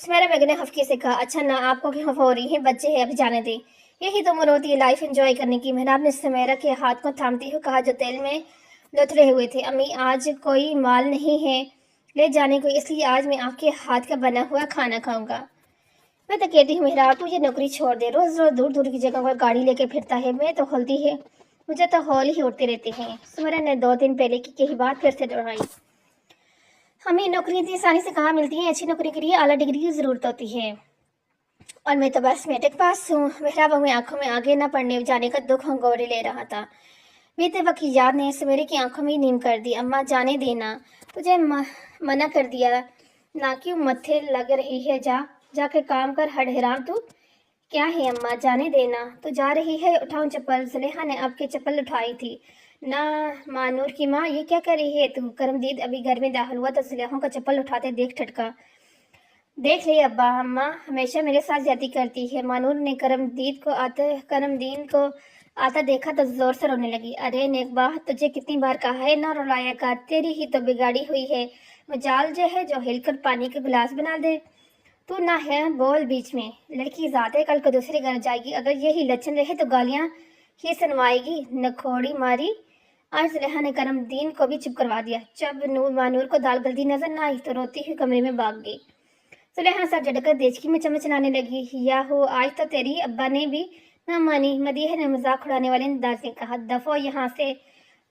سمیرا بیگم نے خفگی سے کہا، اچھا نہ آپ کو کیوں خفا ہو رہی ہیں، بچے ہیں ابھی جانے دیں، یہی تو عمر ہوتی ہے لائف انجوائے کرنے کی۔ محراب نے سمیرا کے ہاتھ کو تھامتے ہوئے کہا جو تیل میں لتھڑے ہوئے تھے، امی آج کوئی مال نہیں ہے لے جانے کو، اس لیے آج میں آپ کے ہاتھ کا بنا ہوا کھانا کھاؤں گا۔ میں تو کہتی ہوں محراب تو یہ نوکری چھوڑ دے، روز روز دور دور کی جگہ پر گاڑی لے کے پھرتا ہے، میں تو ہولتی ہے، مجھے تو ہول ہی اٹھتے رہتے ہیں۔ سمیرا نے 2 دن پہلے کی کہی بات پھر سے دہرائی۔ ہمیں نوکری اتنی آسانی سے کہاں ملتی ہیں، اچھی نوکری کے لیے اعلیٰ ڈگری کی ضرورت ہوتی ہے، اور میں تو بس میٹرک پاس ہوں۔ محراب میں آنکھوں میں آگے نہ پڑنے جانے کا دکھ ہنگوڑے لے رہا تھا۔ بیتے وقت کی یاد نے سمیرے کی آنکھوں میں نیم کر دی۔ اماں جانے دینا، تجھے منع کر دیا نہ، کیوں متھے لگ رہی ہے، جا کے کام کر، ہڈ حرام تو۔ کیا ہے اماں، جانے دینا، تو جا رہی ہے، اٹھاؤں چپل؟ زلیخا نے اب کے چپل اٹھائی تھی۔ نہ مانور کی ماں، یہ کیا کر رہی ہے تو؟ کرم دید ابھی گھر میں داخل ہوا تو زلیخا کا چپل اٹھاتے دیکھ ٹھٹکا۔ دیکھ لے ابا، اماں ہمیشہ میرے ساتھ زیادتی کرتی ہے۔ مانور نے کرم دین کو آتا دیکھا تو زور سے رونے لگی۔ ارے نیکبا، تجھے کتنی بار کہا ہے نہ رلایا کر، تیری ہی تو بگاڑی ہوئی ہے مجال جو ہے جو ہل کر پانی کے گلاس بنا دے۔ تو نہ ہے بول بیچ میں، لڑکی ذات ہے، کل کو دوسرے گھر جائے گی، اگر یہی لچن رہے تو گالیاں ہی سنوائے گی۔ نکھوڑی ماری आज जुलेहा ने करम दीन को भी चुप करवा दिया। जब मानूर को दाल गलती नजर न आई तो रोती हुई कमरे में भाग गई। जुलेहा सर झटकर देचकी में चम्मच चलाने लगी। याहो, आज तो तेरी अब्बा ने भी न मानी। मदीह ने मजाक उड़ाने वाले अंदाज में कहा, दफो यहाँ से,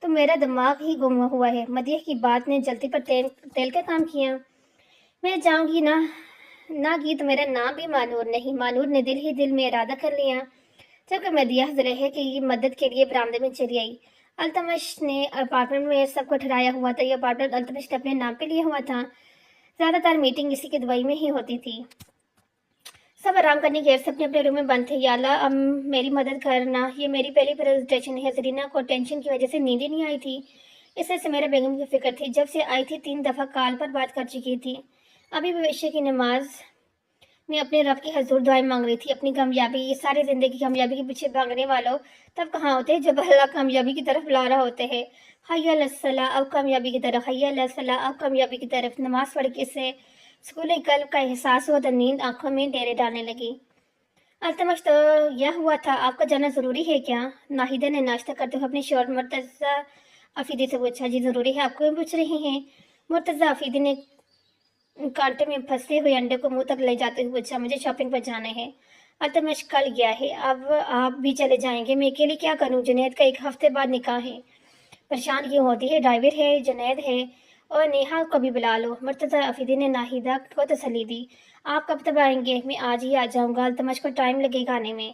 तो मेरा दिमाग ही गुम हुआ है। मदीह की बात ने जल्दी पर तेल का काम किया। मैं जाऊंगी ना की तो मेरा नाम भी मानूर नहीं। मानूर ने दिल ही दिल में इरादा कर लिया। जबकि मदिया जुलेहा की मदद के लिए बरामदे में चली आई। अल्तमश ने अपार्टमेंट में सबको ठहराया हुआ था। यह अपार्टमेंट अल्तमश ने अपने नाम पे लिया हुआ था। ज्यादातर मीटिंग इसी की दुबई में ही होती थी। सब आराम करने गए, सब अपने अपने रूम में बंद थे। या अल्लाह, अब मेरी मदद करना, ये मेरी पहली प्रेजेंटेशन है। जरीना को टेंशन की वजह से नींद ही नहीं आई थी। इससे समेरा बेगम की फिक्र थी। जब से आई थी 3 दफा कॉल पर बात कर चुकी थी। अभी भविष्य की नमाज में अपने रब की हजूर दुआएं मांग रही थी। अपनी कामयाबी, ये सारी जिंदगी कामयाबी के पीछे भागने वालों तब कहाँ होते हैं जब अल्लाह कामयाबी की तरफ ला रहा होते हैं। हय्या अलस्सलाह, अब कामयाबी की तरफ, हय्या अलस्सलाह, अब कामयाबी की तरफ। नमाज पढ़ के से स्कूल कल्ब का एहसास हुआ तो नींद आंखों में डेरे डालने लगी। अल्तमश, तो यह हुआ था, आपका जाना जरूरी है क्या? नाहिदा ने नाश्ता करते हुए अपने शोर मुर्तजा अफीदी से पूछा। जी जरूरी है, आपको भी पूछ रही हैं? मुर्तजा अफीदी ने कांटे में फंसे हुए अंडे को मुंह तक ले जाते हुए पूछा। मुझे शॉपिंग पर जाना है। अल्तमश, कल गया है, अब आप भी चले जाएंगे? मैं अकेले क्या करूं? जुनैद का 1 हफ्ते बाद निकाह है। परेशान क्यों होती है? ड्राइवर है, जुनैद है, और नेहा को भी बुला लो। मुर्तजा अफीदी ने नाहिदा को तसल्ली दी। आप कब तक आएंगे? मैं आज ही आ जाऊंगा। अल्तमश को टाइम लगेगा आने में।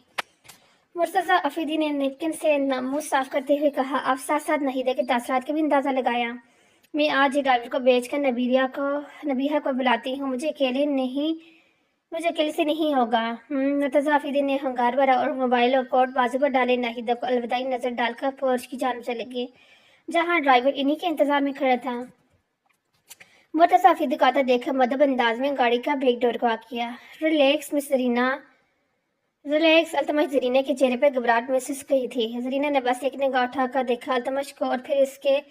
मुर्तजा अफीदी ने नेपकिन से मुंह साफ करते हुए कहा। आप साथ साथ नाहिदा के तासरात का भी अंदाजा लगाया। मैं आज ही ड्राइवर को भेजकर नबीहा को बुलाती हूँ। मुझे अकेले से नहीं होगा। मुर्तजा अफीदी ने हंगार भरा और मोबाइल और कोट बाजू पर डाले। नाहिदा को अलविदाई नजर डालकर पोर्च की जानिब चले गए, जहाँ ड्राइवर इन्हीं के इंतजार में खड़ा था। मुर्तजा अफीदी को आता देखकर मदब अंदाज में गाड़ी का ब्रेक डोर को आ किया। Relax miss Zarina, relax. Altamash, Zarina के चेहरे पर घबराहट महसूस की थी। जरीना ने बस एक निगाह उठाकर देखा अल्तमश को और फिर इसके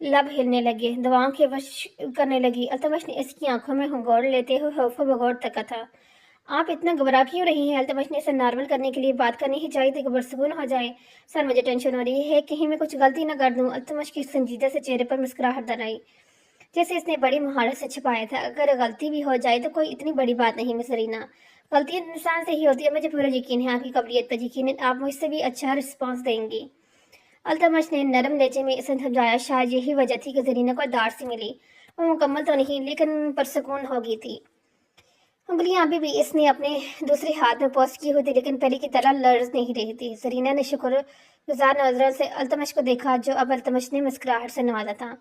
लब हिलने लगे, दवाओं के वश करने लगी। अल्तमश ने इसकी आंखों में हंगोड़ लेते हुए खौफ बगौर तका था। आप इतना घबरा क्यों रही हैं? अल्तमश ने इसे नॉर्मल करने के लिए बात करनी ही चाहिए थी, पुरसकून हो जाए। सर, मुझे टेंशन हो रही है, कहीं मैं कुछ गलती ना कर दूं। अल्तमश की संजीदा से चेहरे पर मुस्कुराहट दर आई, जैसे इसने बड़ी महारत से छिपाया था। अगर गलती भी हो जाए तो कोई इतनी बड़ी बात नहीं मिस रीना। गलती इंसान से ही होती है। मुझे पूरा यकीन है, आपकी काबिलियत पर यकीन है, आप मुझसे भी अच्छा रिस्पॉन्स देंगी। अल्तमश ने नरम लहजे में इसे समझाया। शायद यही वजह थी कि जरीना को दार से मिली। वो मुकम्मल तो नहीं, लेकिन परसकून हो गई थी। उंगलियां अभी भी इसने अपने दूसरे हाथ में पोस्ट की हुई थी, लेकिन पहले की तरह लर्ज नहीं रही थी। जरीना ने शुक्र गुजार नजरों से अल्तमश को देखा, जो अब अल्तमश ने मुस्कुराहट से नवाजा था।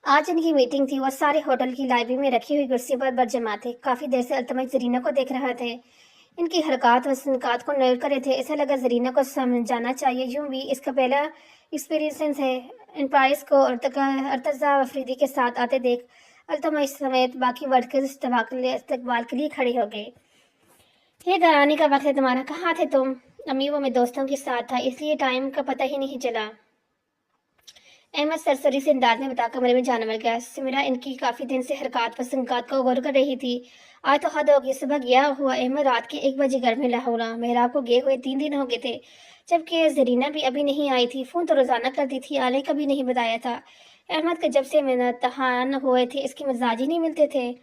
आज इनकी मीटिंग थी। वो सारे होटल की लाइब्रेरी में रखी हुई कुर्सियों पर बरजमा थे। काफी देर से अल्तमश जरीना को देख रहे थे, इनकी हरकत व सनकात को नोट कर रहे थे। ऐसा लगा जरीना को समझाना चाहिए। यूं भी इसका पहला एक्सपीरियंस है। एम्प्लॉइज को अर्तजा अफरीदी के साथ आते देख अल्तमश समेत बाकी वर्कर्स इस्तकबाल के लिए खड़े हो गए। ये घर आने का वक्त है तुम्हारा, कहाँ थे तुम? अम्मी, वो मैं दोस्तों के साथ था, इसलिए टाइम का पता ही नहीं चला। अहमद सरसरी से अंदाज में बता कमरे में जाने लग गया। सिमरा इनकी काफी दिन से हरकत व संकात को गौर कर रही थी। आज तो हद होगी, सुबह गया हुआ अहमद रात के 1 बजे घर में लाहौरा। मेहराब को गए हुए 3 दिन हो गए थे, जबकि जरीना भी अभी नहीं आई थी। फोन तो रोजाना करती थी, आने का भी नहीं बताया था। अहमद के जब से इम्तिहान हुए थे, इसके मिजाज ही नहीं मिलते थे।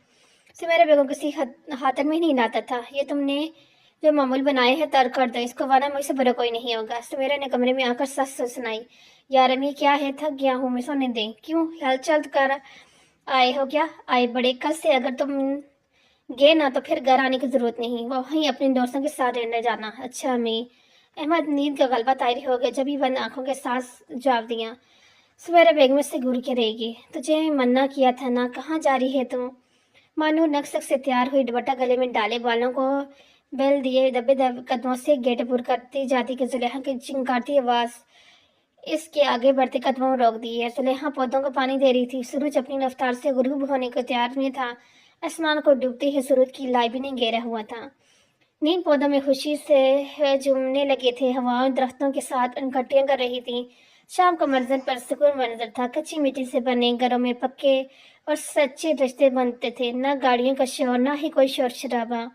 सिमरा बेगम किसी हाथर में नहीं लाता था। ये तुमने जो मामूल बनाए हैं तर्क कर दो, इसको वाला मुझसे बुरा कोई नहीं होगा। सिमरा ने कमरे में आकर सच सुनाई। यार अम्मी, क्या है, थक गया हूँ मैं, सोने दें। क्यों, हेल्थ चल कर आए हो क्या? आए बड़े कल से, अगर तुम गए ना तो फिर घर आने की जरूरत नहीं, वो वहीं अपने दोस्तों के साथ रहने जाना। अच्छा अम्मी। अहमद नींद का गलबा तायरी हो गया, जब ही बंद आंखों के साथ जवाब दिया। सवेरा बेगम से घूर के रहेगी, तुझे मन्ना किया था ना, कहाँ जा रही है तुम? मानू नक्सक से तैयार हुई, दुपट्टा गले में डाले, बालों को बेल दिए, दबे दबे कदमों से गेट पुर करती जाती कि जुलेहा की चिंगारती आवाज इसके आगे बढ़ते कदमों में रोक दी है। जुलेहा पौधों को पानी दे रही थी। सूरज अपनी रफ्तार से गुरूब होने को तैयार में था। आसमान को डूबते ही सूरज की लाइबी ने घेरा हुआ था। नीम पौधों में खुशी से झूमने लगे थे। हवाओं दरख्तों के साथ इकट्ठियां कर रही थी। शाम का मंजर पर सुकून मंजर था। कच्ची मिट्टी से बने घरों में पक्के और सच्चे रिश्ते बनते थे। न गाड़ियों का शोर, न ही कोई शोर शराबा।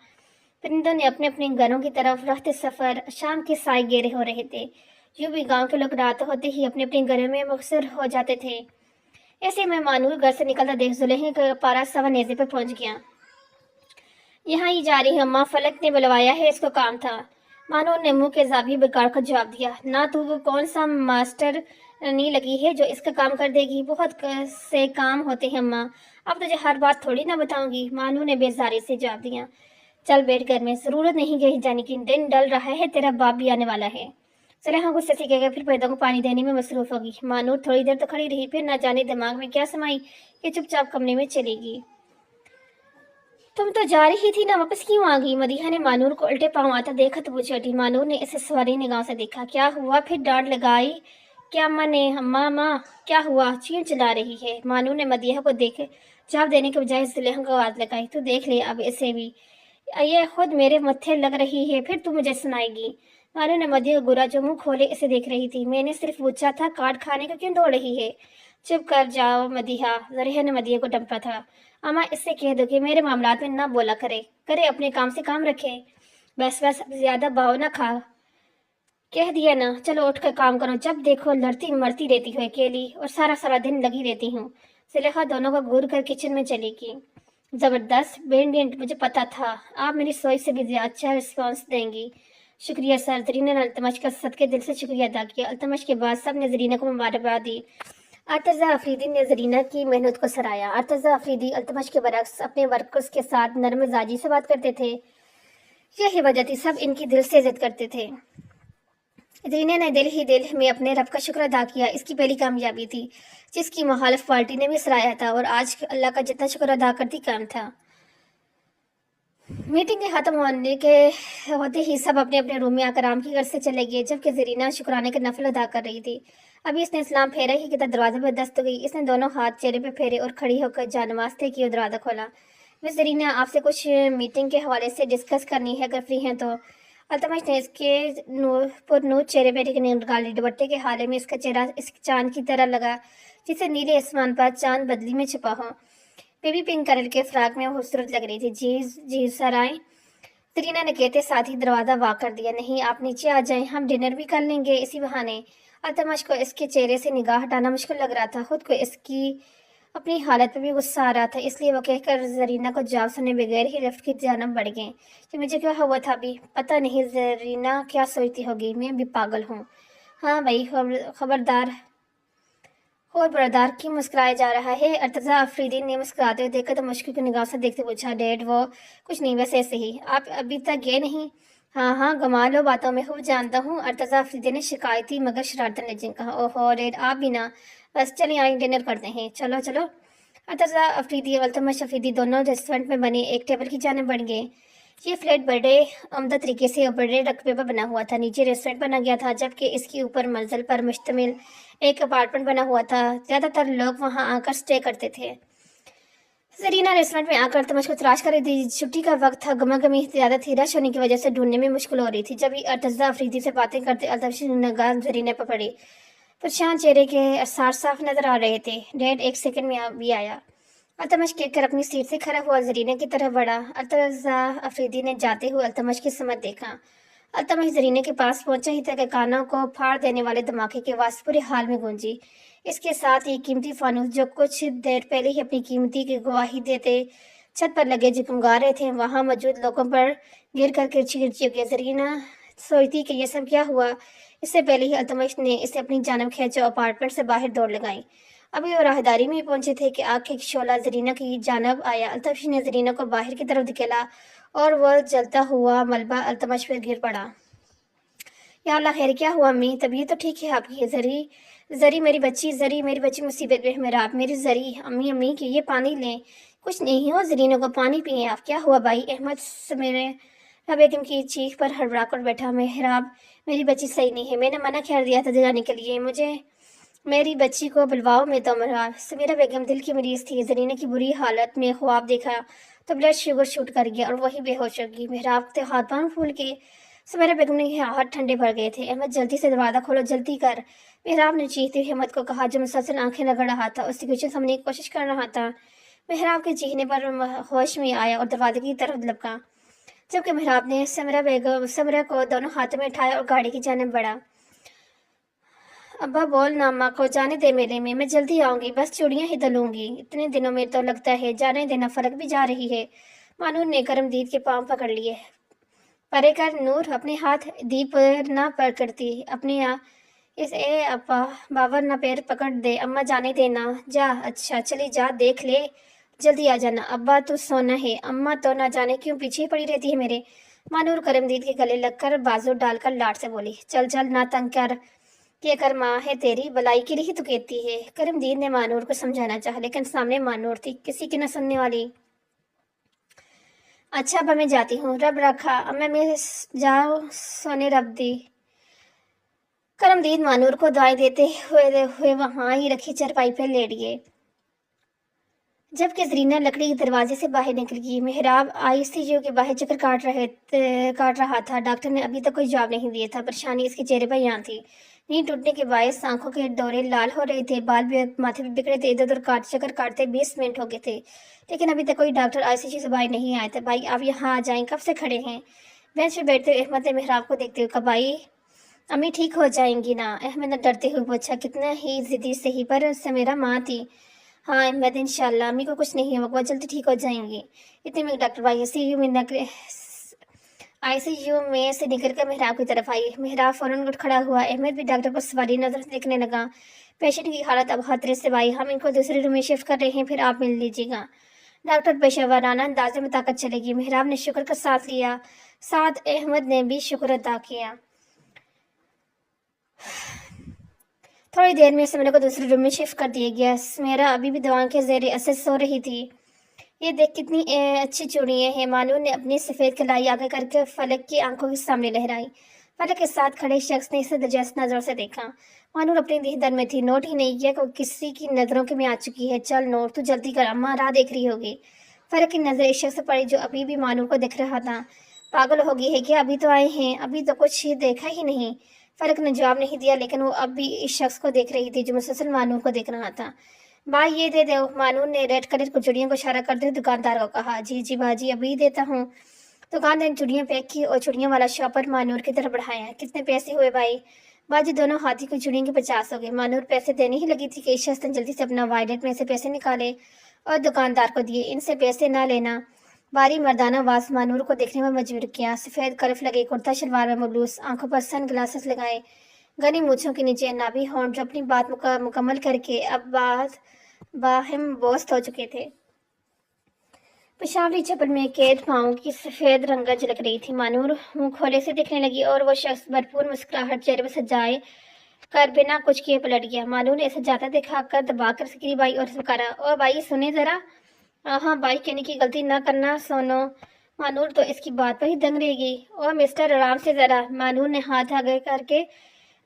परिंदों ने अपने अपने घरों की तरफ रहते सफर। शाम के साए घेरे हो रहे थे। यूं भी गांव के लोग रात होते ही अपने अपने घरों में मुखसर हो जाते थे। ऐसे में मानूर घर से निकलता देख जुलेखे का पारा सवा नेज़े पर पहुंच गया। यहाँ ही जा रही अम्मा, फलक ने बुलवाया है, इसको काम था। मानूर ने मुंह के जाविये बिगाड़ कर जवाब दिया, ना तू वो कौन सा मास्टर नहीं लगी है जो इसका काम कर देगी। बहुत से काम होते हैं अम्मा, अब तुझे हर बात थोड़ी ना बताऊंगी, मानू ने बेजारी से जवाब दिया। चल बैठ घर में, जरूरत नहीं कहीं जाने की, दिन डल रहा है, तेरा बाप भी आने वाला है। सुलेखा गुस्से से कहेगा, फिर पैदों को पानी देने में मसरूफ होगी। मानूर थोड़ी देर तो खड़ी रही, फिर ना जाने दिमाग में क्या समाई कि चुपचाप कमरे में चलेगी। तुम तो जा रही थी ना, वापस क्यों आ गई? मदीहा ने मानूर को उल्टे पांव आता देखा तो पूछ हटी। मानूर ने इसे सवारी निगाह से देखा। क्या हुआ? फिर डांट लगाई क्या अम्मा ने? अम्मा माँ क्या हुआ? चीं चिल्ला रही है। मानूर ने मदीहा को देखे जवाब देने के बजाय जुलेखा को आवाज लगाई, तू देख ले अब इसे भी, ये खुद मेरे मत्थे लग रही है, फिर तू मुझे सुनाएगी। मानू ने मदीहा का गुरा जो मुंह खोले इसे देख रही थी। मैंने सिर्फ पूछा था, काट खाने को क्यों दौड़ रही है? चुप कर जाओ मदीहा, जरीहा ने मदीहा को डंपा था। अम्मा इससे कह दो कि मेरे मामलात में ना बोला करे, करे अपने काम से काम रखे। बस बस अब ज्यादा भाव ना खा, कह दिया ना, चलो उठ कर काम करो, जब देखो लड़ती मरती रहती हो अकेली, और सारा सारा दिन लगी रहती हूँ। सुलेखा दोनों को घूर कर किचन में चली गई। जबरदस्त, ब्रिलियंट, मुझे पता था आप मेरी सोच से भी अच्छा रिस्पॉन्स देंगी। शुक्रिया सर, जरीना ने अल्तमश का सदके दिल से शुक्रिया अदा किया। अल्तमश के बाद सब ने जरीना को मुबारकबाद दी। अर्तजा अफरीदी ने जरीना की मेहनत को सराहा। अर्तजा अफरीदी अल्तमश के बरक्स अपने वर्कर्स के साथ नरम मिजाजी से बात करते थे। यही वजह थी सब इनकी दिल से इज्जत करते थे। जरीना ने दिल ही दिल में अपने रब का शुक्र अदा किया। इसकी पहली कामयाबी थी जिसकी मुखालिफ पार्टी ने भी सराहा था, और आज अल्लाह का जितना शुक्र अदा करती काम था। मीटिंग के खत्म होते ही सब अपने अपने रूम में आकर आराम की घर से चले गए, जबकि जरीना शुक्राने के नफल अदा कर रही थी। अभी इसने इस्लाम फेरा ही कि दरवाजे पर दस्त गई। इसने दोनों हाथ चेहरे पे फेरे और खड़ी होकर जानवास्ते की दरवाजा खोला। मिस जरीना, आपसे कुछ मीटिंग के हवाले से डिस्कस करनी है, अगर फ्री हैं तो। अल्तमश ने इसके नूर चेहरे पर निकाली। दुपट्टे के हाले में इसका चेहरा इस चांद की तरह लगा जिसे नीले आसमान पर चांद बदली में छुपा हो। बेबी पिंक कलर के फ्रॉक में खूबसूरत लग रही थी। जी सर आए, तरीना ने कहते साथ ही दरवाजा वाक कर दिया। नहीं, आप नीचे आ जाएं, हम डिनर भी कर लेंगे इसी बहाने। अल्तमश को इसके चेहरे से निगाह हटाना मुश्किल लग रहा था। खुद को इसकी अपनी हालत पर भी गुस्सा आ रहा था, इसलिए वो कहकर जरीना को जवाब सुने बगैर ही लिफ्ट की जानब बढ़ गए कि मुझे क्या हुआ था अभी? पता नहीं जरीना क्या सोचती होगी, मैं भी पागल हूँ। हाँ भाई, खबरदार। और बरदार क्यों मुस्कुराया जा रहा है? अर्तजा अफरीदी ने मुस्कुराते हुए देखा तो मुश्किल की निगाह से देखते पूछा। डैड, वो कुछ नहीं, वैसे ऐसे ही। आप अभी तक गए नहीं? हाँ हाँ, गमा लो, बातों में खूब जानता हूँ। अर्तजा अफरीदी ने शिकायती मगर शरारतन लहजे में कहा। ओहो डैड, आप भी ना, बस चलिए आए डिनर करते हैं, चलो चलो। अर्तजा अफरीदी और अल्तमश अफरीदी दोनों रेस्टोरेंट में बने एक टेबल की जाने बढ़ गए। ये फ्लैट बड़े उम्दा तरीके से और बड़े रकबे पर बना हुआ था। नीचे रेस्टोरेंट बना गया था, जबकि इसके ऊपर मंजिल पर मुश्तमिल एक अपार्टमेंट बना हुआ था। ज्यादातर लोग वहां आकर स्टे करते थे। जरीना रेस्टोरेंट में आकर तमश को तलाश कर रही थी। छुट्टी का वक्त था, गमागमी ज्यादा थी, रश होने की वजह से ढूंढने में मुश्किल हो रही थी। जब अर्तजा अफरीदी से बातें करते अल्तमश की निगाह जरीना पर पड़ी। परेशान चेहरे के आसार साफ नजर आ रहे थे। डैड एक सेकंड में भी आया। अल्तमश कहकर अपनी सीट से खड़ा हुआ जरीना की तरफ बढ़ा। अर्तजा अफरीदी ने जाते हुए अल्तमश की समझ देखा। अल्तमश जरीने के पास पहुंचा ही तक कानों को फाड़ देने वाले धमाके की आवाज पूरे हाल में गूंजी। इसके साथ ही कीमती फानूस जो कुछ देर पहले ही अपनी कीमती की गवाही देते छत पर लगे जगमगा रहे थे, वहां मौजूद लोगों पर गिर कर किरची किरची हो गया। जरीना सोचती कि यह सब क्या हुआ। इससे पहले ही अल्तमश ने इसे अपनी जानब खींचा, अपार्टमेंट से बाहर दौड़ लगाई। अभी वो राहदारी में पहुंचे थे कि आंख एक शोला जरीना की जानब आया। अल्तमश ने जरीना को बाहर की तरफ धकेला और वह जलता हुआ मलबा अल्तमश पर गिर पड़ा। या अल्लाह खैर, क्या हुआ अम्मी? तबीयत तो ठीक है आपकी? जरी जरी मेरी बच्ची, जरी मेरी बच्ची मुसीबत में है। मेरा आप मेरी जरी, अम्मी अम्मी कि ये पानी लें। कुछ नहीं हो, जरीना को पानी पिए आप। क्या हुआ भाई? अहमद मेरे बेगम की चीख पर हड़बड़ा कर बैठा। मेहराब, मेरी बच्ची सही नहीं है, मैंने मना कर दिया था जाने के लिए, मुझे मेरी बच्ची को बुलवाओ। में तो समीरा बेगम दिल की मरीज थी। जरीना की बुरी हालत में ख्वाब देखा तो ब्लड शुगर शूट कर गया और वही बेहोश हो गई। मेहराब के हाथ पांव फूल के समीरा बेगम ने हाथ ठंडे पड़ गए थे। अहमद जल्दी से दरवाजा खोलो, जल्दी कर। मेहराब ने चीखते हुए अहमद को कहा, जो मुसलसल आंखें रगड़ रहा था, उससे किचन समझने की कोशिश कर रहा था। मेहराब के चीखने पर होश में आया और दरवाजे की तरफ लपका, जबकि मेहराब ने समीरा को दोनों हाथों में उठाया और गाड़ी की जानिब बढ़ा। अब्बा बोल ना अम्मा को जाने दे मेले में, मैं जल्दी आऊंगी, बस चूड़ियां ही तलूंगी। इतने दिनों में तो लगता है जाने देना फर्क भी जा रही है। मानूर ने करमदीद के पांव पकड़ लिए। परे कर नूर, अपने हाथ दीप पर ना पकड़ती, अपने इस ए अब्बा बाबर ना पैर पकड़ दे, अम्मा जाने देना, जा। अच्छा चली जा, देख ले, जल्दी आ जाना। अब्बा तू सोना है, अम्मा तो ना जाने क्यों पीछे पड़ी रहती है मेरे। मानूर करमदीद के गले लगकर बाजू डालकर लाड से बोली, चल चल ना तंग कर, ये कर माँ है तेरी, भलाई के लिए ही तो कहती है। करमदीद ने मानूर को समझाना चाहा, लेकिन सामने मानूर थी, किसी की न सुनने वाली। अच्छा अब मैं जाती हूँ, रब रखा, अब मैं जाओ सोने रब दी। करमदीद मानूर को दुआई देते हुए वहां ही रखी चरपाई पर लेट गए, जबकि जरीना लकड़ी के दरवाजे से बाहर निकल गई। मेहराब आईसीयू के बाहर चक्कर काट रहा था। डॉक्टर ने अभी तक कोई जवाब नहीं दिया था। परेशानी इसके चेहरे पर यहाँ थी। नींद टूटने के बायस आंखों के डोरे लाल हो रहे थे, बाल भी माथे पे बिखरे थे, इधर उधर चक्कर काटते 20 मिनट हो गए थे, लेकिन अभी तक कोई डॉक्टर आईसीयू से बाहर नहीं आए थे। भाई आप यहाँ आ जाएं, कब से खड़े हैं। बेंच पे बैठते अहमद ने मेहराब को देखते हुए कहा, भाई अम्मी ठीक हो जाएंगी ना। अहमद ने डरते हुए पूछा, कितना ही जिद्दी सही, पर उससे मेरा माँ थी। हाँ अहमद, इंशाल्लाह अम्मी को कुछ नहीं होगा, जल्दी ठीक हो जाएंगी। इतने में डॉक्टर भाई आईसीयू में से निकल कर मेहराब की तरफ आई। मेहराब फौरन उठ खड़ा हुआ। अहमद भी डॉक्टर को सवारी नजर से देखने लगा। पेशेंट की हालत अब खतरे से, भाई हम इनको दूसरे रूम में शिफ्ट कर रहे हैं, फिर आप मिल लीजिएगा। डॉक्टर पेशेवराना अंदाजे में ताकत चलेगी। मेहराब ने शुक्र का साथ लिया, साथ अहमद ने भी शुक्र अदा किया। थोड़ी देर में सुमेरा को दूसरे रूम में शिफ्ट कर दिया गया। सुमेरा अभी भी दवाओं के जेर असर सो रही थी। ये देख कितनी अच्छी चूड़ियां हैं। मानू ने अपनी सफ़ेद कलाई आगे करके फलक की आंखों के सामने लहराई। फलक के साथ खड़े शख्स ने इसे दिलचस्प नजरों से देखा। मानूर अपनी दीहदर में थी, नोट ही नहीं किया कि किसी की नजरों के में आ चुकी है। चल नूर, तू जल्दी कर, अम्मा राह देख रही होगी। फलक की नजर एक शख्स पड़ी जो अभी भी मानूर को देख रहा था। पागल हो गई है क्या, अभी तो आए हैं, अभी तो कुछ ही देखा ही नहीं। फलक ने जवाब नहीं दिया, लेकिन वो अब भी इस शख्स को देख रही थी जो मुसलसल मानूर को देख रहा था। भाई ये दे दो, मानूर ने रेड कलर की चूड़ियों को इशारा करते हुए दुकानदार को कहा। जी जी बाजी, अभी देता हूँ। दुकानदार ने चूड़ियाँ पैक की और चूड़ियों वाला शॉपर मानूर की तरफ बढ़ाया। कितने पैसे हुए भाई। बाजी दोनों हाथी की चूड़ियों के 50 हो गए। मानूर पैसे देने ही लगी थी कि इस शख्स ने जल्दी से अपना वॉलेट में से पैसे निकाले और दुकानदार को दिए। इनसे पैसे ना लेना। बारी मर्दाना आवाज मानूर को देखने में मजबूर किया। सफेद करफ लगे कुर्ता शलवार में मबलूस, आंखों पर सन ग्लासेस लगाए, घनी मूछों के नीचे नाभि होंठ जो अपनी बात मुकम्मल करके अब बात बाहिम बोस्त हो चुके थे। पेशावरी चप्पल में कैद पाँव की सफेद रंगत झलक रही थी। मानूर मुंह खोले से दिखने लगी और वो शख्स भरपूर मुस्कुराहट चेहरे पर सजाए कर बिना कुछ किए पलट गया। मानूर ने ऐसे जाता दिखा कर दबाकर सिकरी बाई और पुकारा, ओ भाई सुने जरा। हाँ भाई, कहने की गलती ना करना सोनो। मानूर तो इसकी बात पर ही दंग रह गई। ओ मिस्टर आराम से जरा। मानूर ने हाथ आगे करके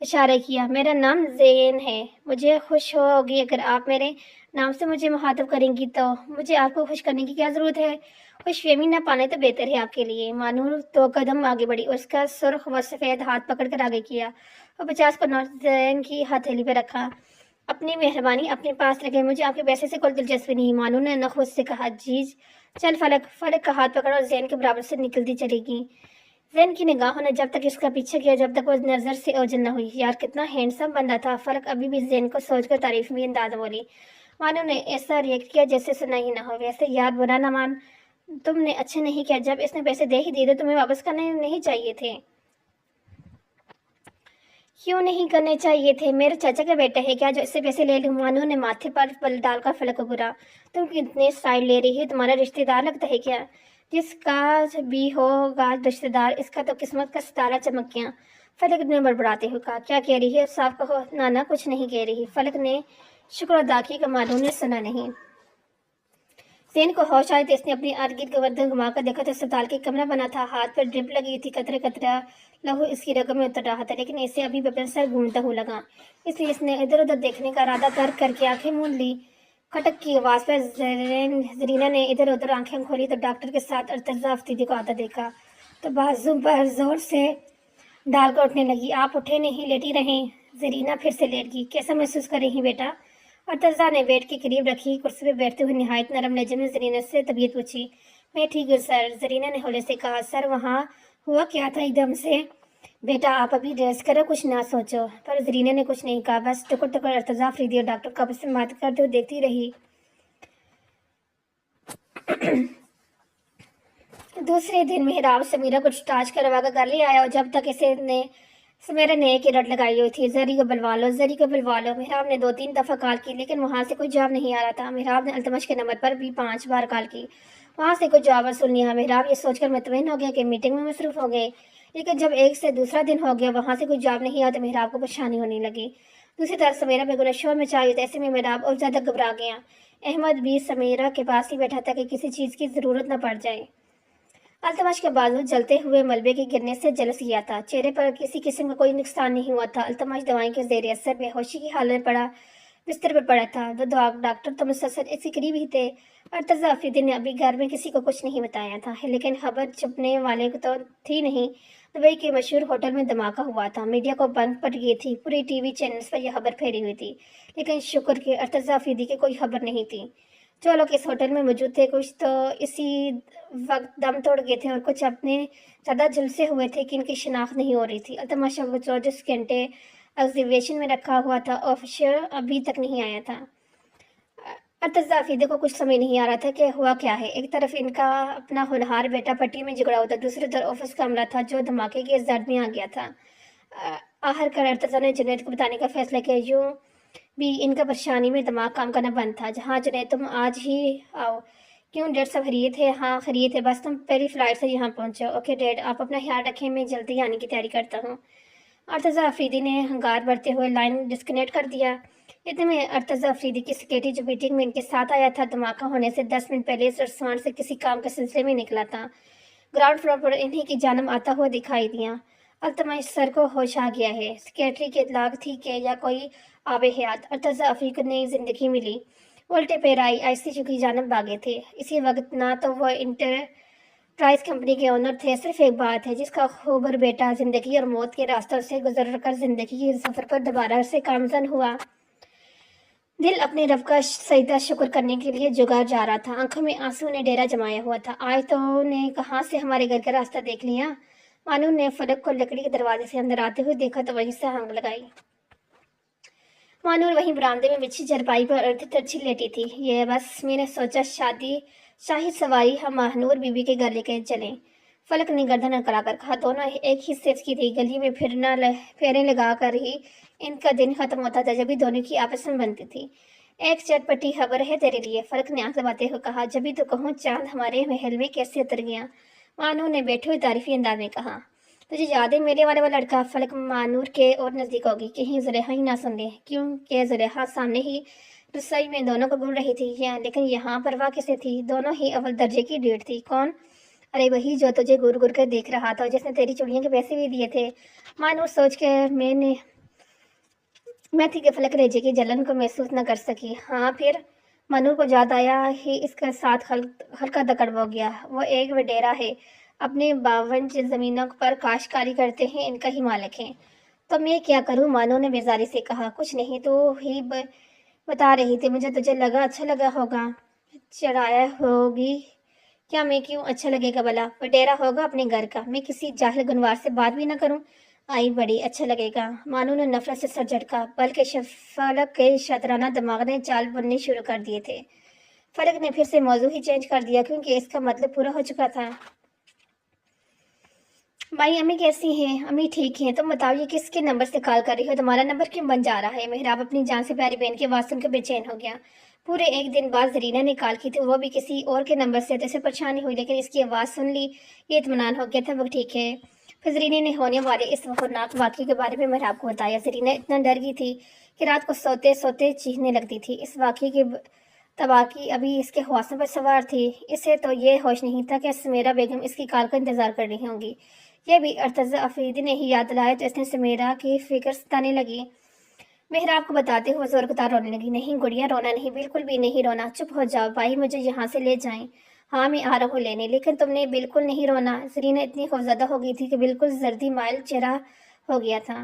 इशारा किया। मेरा नाम ज़ैन है। मुझे खुश होगी अगर आप मेरे नाम से मुझे मुखातब करेंगी। तो मुझे आपको खुश करने की क्या ज़रूरत है। खुश फहमी ना पाने तो बेहतर है आपके लिए। मानूर तो कदम आगे बढ़ी और उसका सुर्ख व सफ़ेद हाथ पकड़कर आगे किया और 50 का नोट ज़ैन की हथेली पर रखा। अपनी मेहरबानी अपने पास रखें, मुझे आपके पैसे से कोई दिलचस्पी नहीं। मानूर ने नखुश से कहा। जी चल फलक। फलक का हाथ पकड़ा और ज़ैन के बराबर से निकलती चलेगी। जैन की निगाहों ने जब तक इसका पीछा किया जब तक वो नजर से ओझल न हुई। यार कितना हैंडसम बंदा था। फलक अभी भी जैन को सोचकर तारीफ में अंदाज बोली। मानो ने ऐसा रिएक्ट किया जैसे सुना ही ना हो। वैसे यार बुरा ना मान, तुमने अच्छा नहीं किया। जब इसने पैसे दे ही दिए तो तुम्हें वापस करने नहीं चाहिए थे। क्यों नहीं करने चाहिए थे। मेरे चाचा का बेटा है क्या जो इससे पैसे ले लूं। मानो ने माथे पर पल डालकर फलक को घुरा। तुम कितने स्टाइल ले रही है, तुम्हारा रिश्तेदार लगता है क्या। जिसका भी होगा रिश्तेदार, इसका तो किस्मत का सितारा चमक गया। फलक ने बड़बड़ाते हुए कहा, क्या कह रही है, साफ कहो। नाना कुछ नहीं कह रही। फलक ने शुक्र अदा की कि मानो ने सुना नहीं। जैन को होश आए तो इसने अपनी अर्गिद गर्दन घुमाकर देखा तो अस्पताल के कमरा बना था। हाथ पर ड्रिप लगी थी, कतरे कतरा लहू इसकी रगों में उतर रहा था, लेकिन इसे अभी भी अपना सर घूमता हुआ लगा। इसलिए इसने इधर उधर देखने का इरादा तर्क करके आंखें मूंद ली। खटक की आवाज पर जरीना ने इधर उधर आंखें खोली तो डॉक्टर के साथ अर्तजा अफ्तीदी को आता देखा तो बाजू पर जोर से डालकर उठने लगी। आप उठे नहीं, लेटी रहें। जरीना फिर से लेट गई। कैसा महसूस कर रही बेटा। अर्तजा ने बेड के करीब रखी कुर्सी पर बैठते हुए निहायत नरम लहजे में जरीना से तबीयत पूछी। मैं ठीक हूँ सर, जरीना ने हौले से कहा। सर वहाँ हुआ क्या था एकदम से। बेटा आप अभी रेस्ट करो, कुछ ना सोचो। पर जरीना ने कुछ नहीं कहा, बस टुकुर टुकुर अर्तजा अफरीदी और डॉक्टर को आपस में बात करते हुए देखती रही। दूसरे दिन मेहराब समीरा को स्टार्च करवा कर घर ले आया और जब तक इसे ने समीरा ने की रट लगाई हुई थी, जरी को बुलवा लो, जरी को बुलवा लो। मेहराब ने 2-3 दफ़ा कॉल की लेकिन वहाँ से कोई जवाब नहीं आ रहा था। मेहराब ने अल्तमश के नंबर पर भी 5 बार कॉल की, वहाँ से कोई जवाब वसूल नहीं आया। मेहराब ये सोचकर मुतमईन हो गया कि मीटिंग में मसरूफ हो गए, लेकिन जब एक से दूसरा दिन हो गया वहाँ से कोई जवाब नहीं आया तो मेहराब को परेशानी होने लगी। दूसरी तरफ समीरा बेगुनाह शोर मचाई, तो ऐसे में मेहराब और ज़्यादा घबरा गया। अहमद भी समीरा के पास ही बैठा था कि किसी चीज़ की ज़रूरत न पड़ जाए। अल्तमश के बाजू जलते हुए मलबे के गिरने से झुलस गया था, चेहरे पर किसी किस्म का कोई नुकसान नहीं हुआ था। अल्तमश दवाई के जेर असर बेहोशी की हालत में पड़ा बिस्तर पर पड़ा था। डॉक्टर तो मुसलसल इसके करीब ही थे। अर्तजा अफरीदी ने अभी घर में किसी को कुछ नहीं बताया था, लेकिन खबर छुपने वाले को तो थी नहीं। दुबई के मशहूर होटल में धमाका हुआ था, मीडिया को बंद पड़ गई थी, पूरी टीवी चैनल्स पर यह खबर फैली हुई थी, लेकिन शुक्र कि अर्तजा अफरीदी की कोई खबर नहीं थी। जो लोग इस होटल में मौजूद थे कुछ तो इसी वक्त दम तोड़ गए थे और कुछ अपने ज़्यादा झुलसे हुए थे कि इनकी शिनाख्त नहीं हो रही थी। अल्तमश को 24 घंटे ऑब्जर्वेशन में रखा हुआ था, ऑफिसर अभी तक नहीं आया था। अर्तजा अफरीदी को कुछ समझ नहीं आ रहा था कि हुआ क्या है। एक तरफ इनका अपना होनहार बेटा पट्टी में झगड़ा होता, दूसरी तरफ ऑफिस का अमला था जो धमाके के जर्द में आ गया था। आखिरकार अर्तजा ने जुनैद को बताने का फैसला किया। यूं भी इनका परेशानी में दिमाग काम करना बंद था। जहाँ जुनैद तुम आज ही आओ। क्यों डैड, सब खरीद है? हाँ खरीद है, बस तुम पहली फ्लाइट से यहाँ पहुँचो। ओके डैड, आप अपना ख्याल रखें, मैं जल्दी आने की तैयारी करता हूँ। अर्तजा अफरीदी ने हंगार बढ़ते हुए लाइन डिस्कनेक्ट कर दिया। इतने में अर्तजा अफरीदी की सेक्रेटरी जो मीटिंग में इनके साथ आया था, धमाका होने से 10 मिनट पहले इस रेस्टोरेंट से किसी काम के सिलसिले में निकला था। ग्राउंड फ्लोर पर इन्हीं की जानब आता हुआ दिखाई दिया। अल्तमश सर को होश आ गया है। सेक्रेटरी की इतलाक थी कि या कोई आबे हयात अर्तजा अफरीदी को नई जिंदगी मिली। उल्टे पैर आई आईसीयू की जानब भागे थे। इसी वक्त ना तो वह इंटरप्राइज कंपनी के ओनर थे, सिर्फ एक बात है जिसका खूबर बेटा जिंदगी और मौत के रास्तों से गुजर कर जिंदगी के सफर पर दोबारा से कामजन हुआ। दिल अपने रब का सजदा शुक्र करने के लिए जुगाड़ जा रहा था। आंखों में आंसू ने डेरा जमाया हुआ था। आज तो ने कहाँ से हमारे घर का रास्ता देख लिया। मानू ने फलक को लकड़ी के दरवाजे से अंदर आते हुए देखा तो वहीं से हांग लगाई। मानूर वहीं बरामदे में बिछी चरपाई पर अर्ध तिरछी लेटी थी। ये बस मैंने सोचा शाही सवारी हम महानूर बीबी के घर लेकर चलें। फलक ने गर्दन अकड़ाकर कहा। दोनों एक ही सेफ की थी। गली में फेरे लगा कर ही इनका दिन खत्म होता था, जब भी दोनों की आपस में बनती थी। एक चटपटी खबर है तेरे लिए, फलक ने आंख दबाते हुए कहा। जब भी तो कहूँ चांद हमारे महल में कैसे उतर गया, मानू ने बैठे हुए तारीफी अंदाज में कहा। तुझे याद है मेरे वाले वाला लड़का? फलक मानूर के और नजदीक होगी, कहीं जुलेखा ही ना सुन ले, क्योंकि जुलेखा सामने ही रसोई में दोनों को घूर रही थी। लेकिन यहाँ परवाह किसे थी? दोनों ही अव्वल दर्जे की डेट थी। कौन? अरे वही जो तुझे घूर घूर कर देख रहा था, जिसने तेरी चुड़ियों के पैसे भी दिए थे। मानूर सोच के मैं थी कि फलक रेजे की जलन को महसूस न कर सकी। हाँ फिर? मनूर को याद आया ही इसका साथ हल्का दकड़ हो गया। वो एक वडेरा है, अपने 52 जमीनों पर काश्तकारी करते हैं, इनका ही मालिक है। तो मैं क्या करूं? मानो ने बेजारी से कहा। कुछ नहीं, तो ही बता रही थी, मुझे तुझे लगा अच्छा लगा होगा, चढ़ाया होगी। क्या मैं क्यों अच्छा लगेगा भला? वडेरा होगा अपने घर का, मैं किसी जाहिल गुनवार से बात भी ना करूं। आई बड़ी अच्छा लगेगा। मानू ने नफरत से सर झटका, बल्कि फलक के शतराना दिमाग ने चाल बुनने शुरू कर दिए थे। फलक ने फिर से मौजू ही चेंज कर दिया, क्योंकि इसका मतलब पूरा हो चुका था। भाई अम्मी कैसी हैं? अम्मी ठीक हैं। तुम बताओ ये किसके नंबर से कॉल कर रही हो? तुम्हारा नंबर क्यों बन जा रहा है? मेहराब अपनी जान से प्यारी बहन की आवाज़ सुनकर बेचैन हो गया। पूरे एक दिन बाद जरीना ने कॉल की थी, वो भी किसी और के नंबर से, तो इसे परेशानी हुई, लेकिन इसकी आवाज़ सुन ली, ये इत्मीनान हो गया था। वो ठीक है। फिर जरीना ने होने वाले इस खतरनाक वाक़े के बारे में मेहराब को बताया। जरीना इतना डर गई थी कि रात को सोते सोते चीखने लगती थी। इस वाक़े की तबाकी अभी इसके ख्वासों पर सवार थी। इसे तो ये होश नहीं था कि समीरा बेगम इसकी कॉल का इंतज़ार कर रही होंगी। यह भी अर्तजा अफरीदी ने ही याद दिलाया तो इसने समीरा की फिक्र सताने लगी। मेहराब को बताते हुए जोर कतार रोने लगी। नहीं गुड़िया, रोना नहीं, बिल्कुल भी नहीं रोना। चुप हो जाओ भाई, मुझे यहाँ से ले जाएं। हाँ मैं आ रहा हूँ लेने, लेकिन तुमने बिल्कुल नहीं रोना। जरीना इतनी खौफजदा हो गई थी कि बिल्कुल जर्दी माइल चेहरा हो गया था।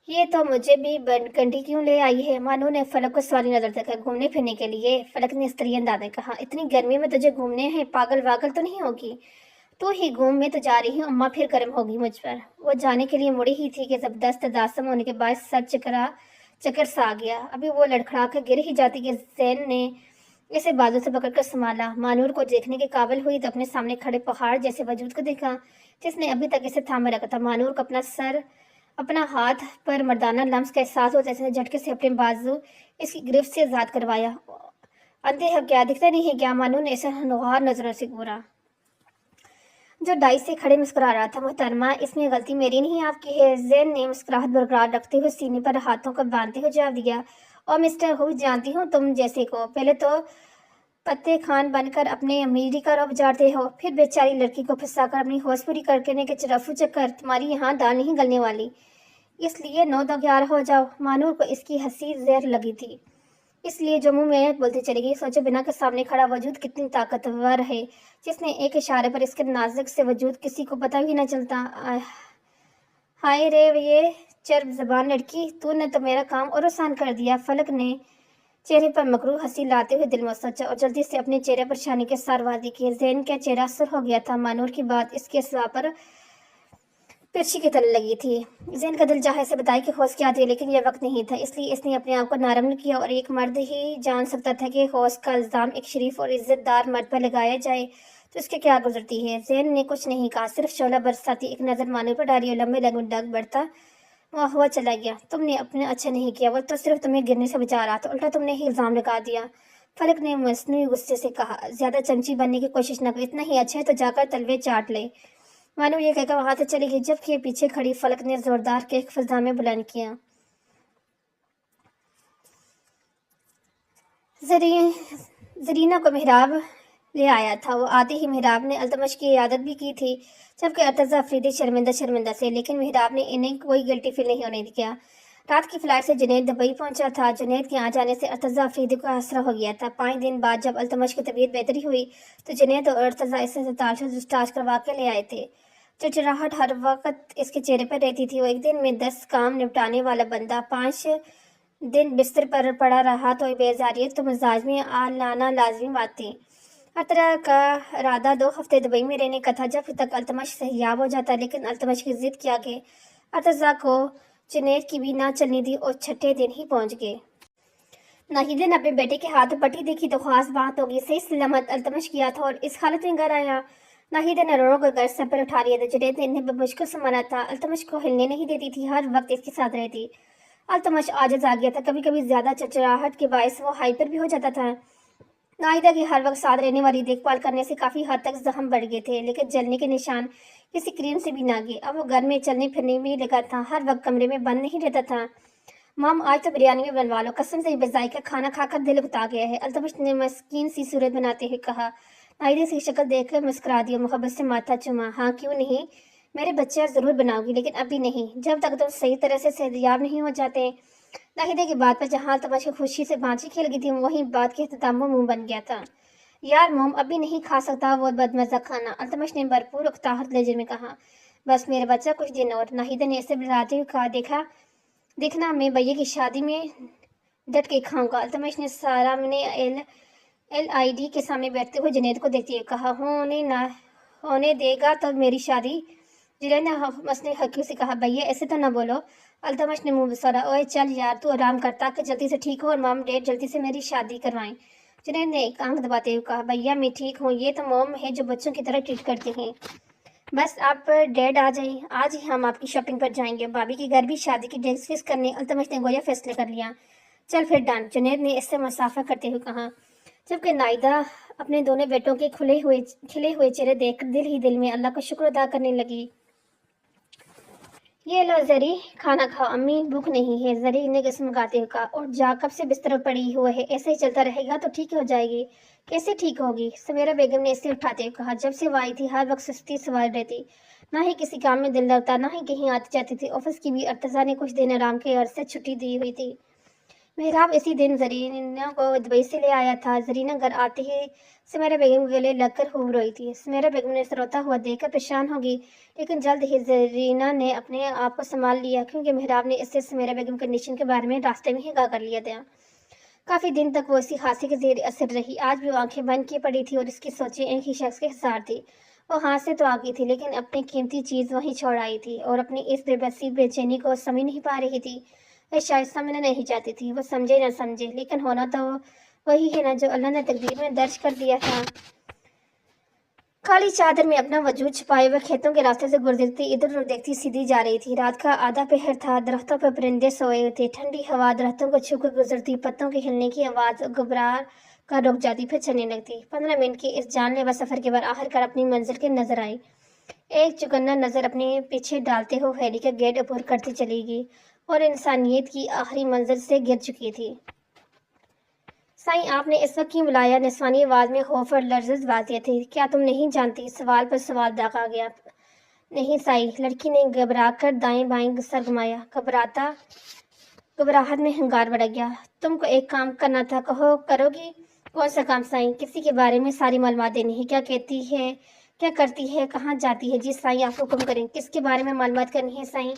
ये तो मुझे भी बनकंडी क्यों ले आई है? मानू ने फलक को सवाली नजर देखा। घूमने फिरने के लिए? फलक ने स्त्री अंदाज में कहा। इतनी गर्मी में तुझे घूमने हैं? पागल वागल तो नहीं होगी? तो ही घूम में तो जा रही हूँ, अम्मा फिर गर्म होगी मुझ पर। वो जाने के लिए मुड़ी ही थी कि जबरदस्त दासम होने के बाद सर चक्कर सा आ गया। अभी वो लड़खड़ा कर गिर ही जाती कि जैन ने इसे बाजू से पकड़कर संभाला। मानूर को देखने के काबिल हुई तो अपने सामने खड़े पहाड़ जैसे वजूद को देखा जिसने अभी तक इसे थामे रखा था। मानूर को अपना हाथ पर मर्दाना लम्स का एहसास हो जैसे झटके से अपने बाजू इसकी गिरफ्त से आजाद करवाया। अंधे है क्या, दिखता नहीं है क्या? मानूर ने इसे हनवार नजरों से घूरा। जो डाइस से खड़े मुस्कुरा रहा था। मोहतरमा, इसमें गलती मेरी नहीं आपकी है। जैन ने मुस्कुराहट बरकरार रखते हुए सीने पर हाथों को बांधते हुए जवाब दिया। और मिस्टर हु, जानती हूँ तुम जैसे को। पहले तो पत्ते खान बनकर अपने अमीरी का रौब उजाड़ते हो, फिर बेचारी लड़की को फंसाकर अपनी होश पूरी करने के रफू चक्कर। तुम्हारी यहाँ दाल नहीं गलने वाली, इसलिए 9-11 हो जाओ। मानूर को इसकी हंसी जहर लगी थी, इसलिए जो मुंह में बोलती चली गई। सोचो बिना के सामने खड़ा वजूद कितनी ताकतवर है, जिसने एक इशारे पर इसके नाजुक से वजूद किसी को पता भी न चलता। हाय रे ये चर्ब जबान लड़की, तूने तो मेरा काम और आसान कर दिया। फलक ने चेहरे पर मकरूह हंसी लाते हुए दिल में सोचा और जल्दी से अपने चेहरे पर शानी के सार वादी किए। जैन का चेहरा असर हो गया था। मानूर की बात इसके सिवा पर तिरछी की तले लगी थी। जैन का दिल चाहे से बताए कि होश क्या थी, लेकिन यह वक्त नहीं था, इसलिए इसने अपने आप को नरम किया। और एक मर्द ही जान सकता था कि होश का इल्जाम एक शरीफ और इज्जतदार मर्द पर लगाया जाए तो इसके क्या गुजरती है। जैन ने कुछ नहीं कहा, सिर्फ शोला बरसाती एक नजर मानूर पर डाली और लंबे डग बढ़ता हुआ चला गया। तुमने अपने अच्छा नहीं किया, वो तो सिर्फ तुम्हें गिरने से बचा रहा था, उल्टा तुमने ही इल्जाम लगा दिया। फलक ने मसनूई गुस्से से कहा, ज्यादा चमची बनने की कोशिश न कर, इतना ही अच्छा है तो जाकर तलवे चाट ले। मानो ये कहकर वहां से चली गई, जबकि पीछे खड़ी फलक ने जोरदार के फिजा में बुलंद किया। जरीना को मेहराब ले आया था। वो आते ही मेहराब ने अल्तमश की इयादत भी की थी, जबकि अर्तजा अफरीदी शर्मिंदा से, लेकिन मेहराब ने इन्हें कोई गिल्टी फील नहीं होने दिया। रात की फ्लाइट से जुनैद दुबई पहुंचा था। जुनैद के आ जाने से अर्तजा अफरीदी को आसरा हो गया था। 5 दिन बाद जब अल्तमश की तबीयत बेहतरी हुई तो जुनैद और अर्तजा इसे ताज करवा के ले आए थे। चिड़चिड़ाहट हर वक्त इसके चेहरे पर रहती थी। वो एक दिन में 10 काम निपटाने वाला बंदा 5 दिन बिस्तर पर पड़ा रहा तो बेजारियत तो मिजाज में आ लाना लाजमी बात थी। हर तरह का इरादा 2 हफ्ते दुबई में रहने का था, जब तक अल्तमश सहियाब हो जाता, लेकिन अल्तमश की जिद किया कि अर्तजा को जुनैद की भी ना चलने दी और छठे दिन ही पहुंच गए। नाहिदे ने अपने बेटे के हाथ पट्टी देखी तो खास बात होगी। सही सलामत अल्तमश किया था और इस हालत में घर आया। नाहिदे ने रो कर घर सर पर उठा लिया था। जुनैद ने इन्हें मुश्किल संभाला था। अल्तमश को हिलने नहीं देती थी, हर वक्त इसके साथ रहती। अल्तमश आजिज आ गया था। कभी कभी ज्यादा चचराहट के बायस वो हाइपर भी हो जाता था। नाहिदा की हर वक्त साथ रहने वाली देखभाल करने से काफी हद तक जख्म बढ़ गए थे, लेकिन जलने के निशान किसी क्रीम से भी ना गए। अब वो घर में चलने फिरने में लगा था, हर वक्त कमरे में बंद नहीं रहता था। मॉम, आज तो बिरयानी भी बनवा लो, कसम से बेजायका खाना खाकर दिल उगता गया है, अल्तमश ने मस्कीन सी सूरत बनाते हुए कहा। नाहिदा की शक्ल देखकर मुस्कुरा दिया, मोहब्बत से माथा चुमा। हाँ क्यों नहीं, मेरे बच्चे जरूर बनाऊंगी, लेकिन अभी नहीं, जब तक तुम सही तरह से सेहतयाब नहीं हो जाते। नाहिदा की बात पर जहाँ अल्तमश की खुशी से बाँची खेल गई थी, वहीं बात के अख्ताम मुंह बन गया था। यार मोम, अभी नहीं खा सकता वो बदमजा खाना, अल्तमश ने भरपूर उकताहट लहजे में कहा। बस मेरा बच्चा कुछ दिन और। नाहिदा ने इसे बुलाते हुए कहा, देखना मैं भैया की शादी में डट के खाऊंगा। अल्तमश ने सामने LID के सामने बैठते हुए जुनैद को देखते हुए कहा, होने देगा तो मेरी शादी। जुनैद ने मसने हकीम से कहा, भैया ऐसे तो ना बोलो। अल्तमश ने मुंह बसौरा, ओए चल यार, तू आराम कर ताकि जल्दी से ठीक हो और मॉम डैड जल्दी से मेरी शादी करवाएं। जुनैद ने एक आंख दबाते हुए कहा, भैया मैं ठीक हूँ, ये तो मॉम है जो बच्चों की तरह ट्रीट करती हैं। बस आप डैड आ जाइए, आज ही हम आपकी शॉपिंग पर जाएंगे। भाभी के घर भी शादी की डेट्स फिक्स करने। अल्तमश ने गोया फैसले कर लिया। चल फिर डन, जुनैद ने इससे मुसाफा करते हुए कहा, जबकि नाहिदा अपने दोनों बेटों के खिले हुए चेहरे देख दिल ही दिल में अल्लाह का शुक्र अदा करने लगी। ये लो जरी, खाना खाओ, अम्मी भूख नहीं है। जरी ने कसम गाते हुए कहा, और जा कब से बिस्तर पर पड़ी हुआ है, ऐसे ही चलता रहेगा तो ठीक हो जाएगी। कैसे ठीक होगी? समीरा बेगम ने इसे उठाते हुए कहा। जब से वो आई थी हर वक्त सुस्ती सवार रहती, ना ही किसी काम में दिल लगता, ना ही कहीं आती जाती थी। ऑफिस की भी अर्तजा ने कुछ दिन आराम के अर्ज से छुट्टी दी हुई थी। मेहराब इसी दिन जरीना को दुबई से ले आया था। जरीना घर आते ही समीरा बेगम के गले लगकर खूब रोई थी। समीरा बेगम ने रोता हुआ देखकर परेशान होगी, लेकिन जल्द ही जरीना ने अपने आप को संभाल लिया, क्योंकि मेहराब ने इससे समीरा बेगम कंडीशन के बारे में रास्ते में ही आगाह कर लिया था। काफी दिन तक वो इसी हादसे के जेर असर रही। आज भी वो आंखें बंद की पड़ी थी और इसकी सोचें एक ही शख्स के साथ थी। وہ ہاتھ سے تو آ گئی تھی لیکن اپنی قیمتی چیز وہیں چھوڑ آئی تھی اور اپنی اس بے بسی بے چینی کو سمجھ نہیں پا رہی تھی۔ وہ شاید سمجھنا نہیں چاہتی تھی، وہ سمجھے نہ سمجھے، لیکن ہونا تو وہی ہے نا جو اللہ نے تقدیر میں درج کر دیا تھا۔ کالی چادر میں اپنا وجود چھپائے ہوئے کھیتوں کے راستے سے گزرتی ادھر ادھر دیکھتی سیدھی جا رہی تھی۔ رات کا آدھا پہر تھا، درختوں پر پرندے سوئے ہوئے تھے، ٹھنڈی ہوا درختوں کو چھو کر گزرتی، پتوں کے ہلنے کی آواز گھبرا کر رک جاتی پھر چلنے لگتی۔ 15 منٹ کے اس جان لیوا سفر کے بعد آخر کار اپنی منزل کے نظر آئی۔ ایک چکنا نظر اپنے پیچھے ڈالتے ہوئے ہیلی کا گیٹ عبور کرتی چلی گئی اور انسانیت کی آخری منزل سے گر چکی تھی۔ سائیں آپ نے اس وقت کیوں بلایا؟ نسوانی آواز میں خوف اور لرزش واضح تھے۔ کیا تم نہیں جانتی؟ سوال پر سوال داغا گیا۔ نہیں سائیں، لڑکی نے گھبرا کر دائیں بائیں سر گھمایا۔ گھبراہٹ میں ہنگار بڑھ گیا۔ تم کو ایک کام کرنا تھا، کہو کرو گی؟ کون سا کام سائیں؟ کسی کے بارے میں ساری معلومات دینی ہے، کیا کہتی ہے، کیا کرتی ہے، کہاں جاتی ہے؟ جی سائیں، آپ حکم کریں۔ کس کے بارے میں معلومات کرنی ہے سائیں؟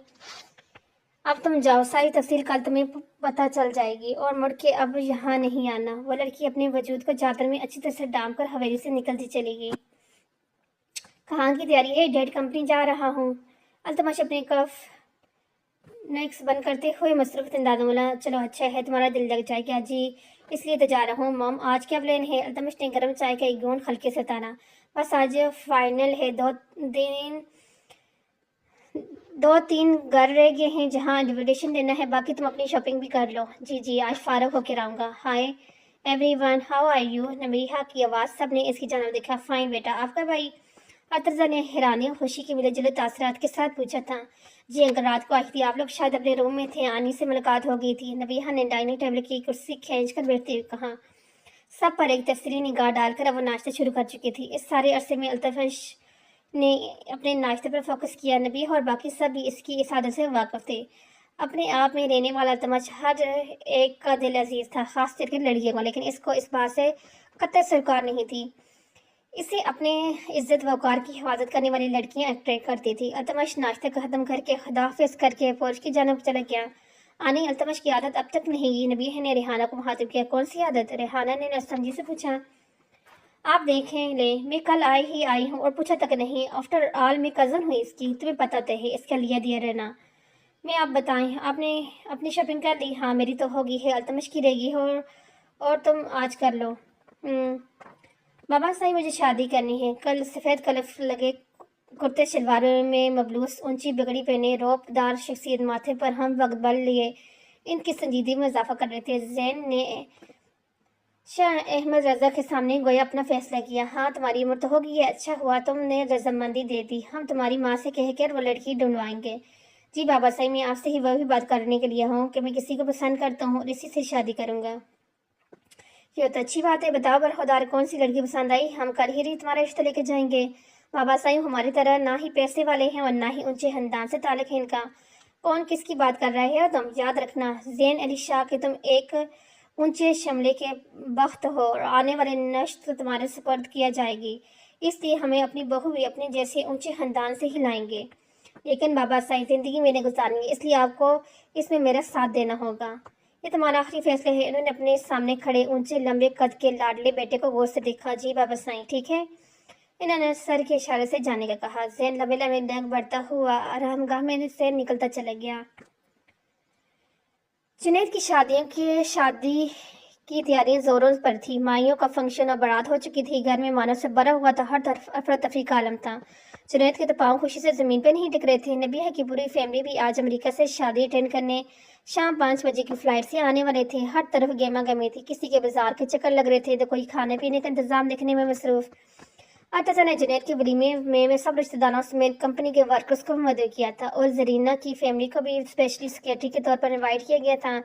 اب تم جاؤ، ساری تفصیل کل تمہیں پتہ چل جائے گی، اور مڑ کے اب یہاں نہیں آنا۔ وہ لڑکی اپنے وجود کو چادر میں اچھی طرح سے ڈانپ کر حویلی سے نکلتی چلی گئی۔ کہاں کی تیاری ہے؟ ڈیٹ کمپنی جا رہا ہوں۔ التمش اپنے کف نیکس بند کرتے ہوئے مصروف انداز میں بولا۔ چلو اچھا ہے، تمہارا دل لگ جائے گا۔ جی اس لیے تو جا رہا ہوں مام۔ آج کیا پلان ہے؟ التمش نے گرم چائے کا ایک گھونٹ ہلکے سے تانا۔ بس آج فائنل ہے، دو تین گھر رہ گئے ہیں جہاں انویٹیشن دینا ہے، باقی تم اپنی شاپنگ بھی کر لو۔ جی آج فارغ ہو کے رہوں گا۔ Hi everyone how, are you یو؟ نبیہا کی آواز۔ سب نے اس کی جانب دیکھا۔ فائن بیٹا، آپ کا بھائی؟ ارتزا نے حیرانی اور خوشی کے ملے جلے تاثرات کے ساتھ پوچھا تھا۔ جی انکل، رات کو آئی تھی، آپ لوگ شاید اپنے روم میں تھے، آنی سے ملاقات ہو گئی تھی، نبیہا نے ڈائننگ ٹیبل کی کرسی کھینچ کر بیٹھتے ہوئے کہا۔ سب پر ایک تفصیلی نگاہ ڈال کر اب وہ ناشتہ شروع کر چکی تھی۔ اس سارے عرصے میں التمش نے اپنے ناشتے پر فوکس کیا۔ نبیہا اور باقی سب بھی اس کی اس عادت سے واقف تھے۔ اپنے آپ میں رہنے والا التمش ہر ایک کا دل عزیز تھا، خاص طور پر لڑکیوں کا، لیکن اس کو اس بات سے قطعی سرکار نہیں تھی۔ اسے اپنے عزت و وقار کی حفاظت کرنے والی لڑکیاں اٹریکٹ کرتی تھی۔ التمش ناشتہ ختم کر کے خداحافظ کر کے پورچ کی جانب چلا گیا۔ آنی، التمش کی عادت اب تک نہیں گئی۔ نبیہا نے ریحانہ کو مخاطب کیا۔ کون سی عادت؟ ریحانہ نے ناسمجھی سے پوچھا۔ آپ دیکھیں لیں، میں کل آئی ہوں اور پوچھا تک نہیں۔ آفٹر آل میں کزن ہوں اس کی، تمہیں پتہ تو ہے اس کا لیا دیا رہنا۔ میں آپ بتائیں، آپ نے اپنی شاپنگ کر لی؟ ہاں میری تو ہو گئی ہے، التمش کی رہ گئی ہے، اور تم آج کر لو۔ بابا سائیں، مجھے شادی کرنی ہے۔ کل سفید کلف لگے کرتے شلوار میں مبلوس، اونچی بگڑی پہنے، روپ دار شخصیت، ماتھے پر ہم وقت بل لیے ان کی سنجیدگی میں اضافہ کر رہے تھے۔ زین نے شاہ احمد رضا کے سامنے گویا اپنا فیصلہ کیا۔ ہاں تمہاری عمر تو ہو گئی ہے، اچھا ہوا تم نے رضامندی دے دی، ہم تمہاری ماں سے کہہ کر وہ لڑکی ڈھونڈوائیں گے۔ جی بابا صاحب، میں آپ سے ہی وہی بات کرنے کے لیے ہوں کہ میں کسی کو پسند کرتا ہوں اور اسی سے شادی کروں گا۔ یہ تو اچھی بات ہے، بتاؤ برخودار کون سی لڑکی پسند آئی، ہم کل ہی تمہارا رشتہ لے کے جائیں گے۔ بابا صاحب ہماری طرح نہ ہی پیسے والے ہیں اور نہ ہی اونچے خاندان سے تعلق ہے ان کا۔ کون کس کی بات کر رہا ہے تم؟ یاد رکھنا زین علی شاہ کہ تم ایک اونچے شملے کے بخت ہو اور آنے والے نشت تمہارے سپرد کیا جائے گی، اس لیے ہمیں اپنی بہو بھی اپنے جیسے اونچے خاندان سے ہی لائیں گے۔ لیکن بابا صاحب زندگی میں نے گزارنی ہے، اس لیے آپ کو اس میں میرا ساتھ دینا ہوگا۔ یہ تمہارا آخری فیصلہ ہے۔ انہوں نے اپنے سامنے کھڑے اونچے لمبے قد کے لاڈلے بیٹے کو غور سے دیکھا۔ جی بابا صاحب ٹھیک ہے، انہوں نے سر کے اشارے سے جانے کا کہا۔ زین لمبے لمبے ڈگ بڑھتا ہوا آرام گاہ میں سے نکلتا چلا گیا۔ جنید کی شادی کی تیاریاں زوروں پر تھی۔ مائیوں کا فنکشن اور بارات ہو چکی تھی، گھر میں مانو سے بھرا ہوا تھا، ہر طرف افراتفری کا عالم تھا۔ جنید کے تو پاؤں خوشی سے زمین پہ نہیں ٹک رہے تھے۔ نبیہا کی پوری فیملی بھی آج امریکہ سے شادی اٹینڈ کرنے شام 5 بجے کی فلائٹ سے آنے والے تھے۔ ہر طرف گہما گہمی تھی، کسی کے بازار کے چکر لگ رہے تھے تو کوئی کھانے پینے کا انتظام دیکھنے میں مصروف۔ ارتزا نے جنید کے ولیمے میں سب رشتہ داروں سمیت کمپنی کے ورکرز کو بھی مدعو کیا تھا اور زرینہ کی فیملی کو بھی اسپیشلی سیکرٹری کے طور پر انوائٹ کیا گیا تھا۔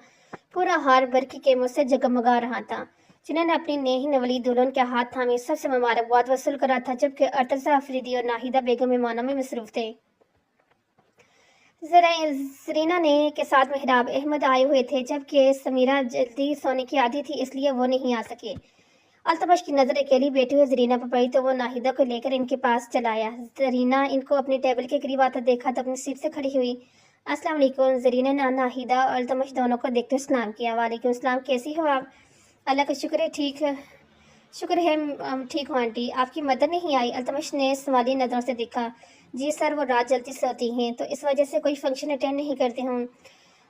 پورا ہار برقی کیموں سے جگمگا رہا تھا۔ جنید نے اپنی نئی نولی دلہن کے ہاتھ تھامے سب سے مبارکباد وصول کر رہا تھا، جبکہ ارتزا افریدی اور ناہیدہ بیگم مہمانوں میں مصروف تھے۔ زرینہ کے ساتھ محراب احمد آئے ہوئے تھے، جبکہ سمیرہ جلدی سونے کی عادی تھی، اس لیے وہ نہیں آ سکے۔ التمش کی نظر اکیلی بیٹھی ہوئی زرینہ پر پڑی تو وہ ناہیدہ کو لے کر ان کے پاس چلا آیا۔ زرینہ ان کو اپنے ٹیبل کے قریب آتا دیکھا تو اپنی سیٹ سے کھڑی ہوئی۔ السلام علیکم۔ زرینہ نے ناہیدہ اور التمش دونوں کو دیکھتے سلام کیا۔ وعلیکم السلام، کیسی ہو آپ؟ اللہ کا شکر ہے ٹھیک शुक्र है ठीक हूँ आंटी, आपकी मदर नहीं आई? अल्तमश ने सवालिया नज़रों से देखा। जी सर, वो रात जल्दी सोती हैं तो इस वजह से कोई फंक्शन अटेंड नहीं करती हूँ।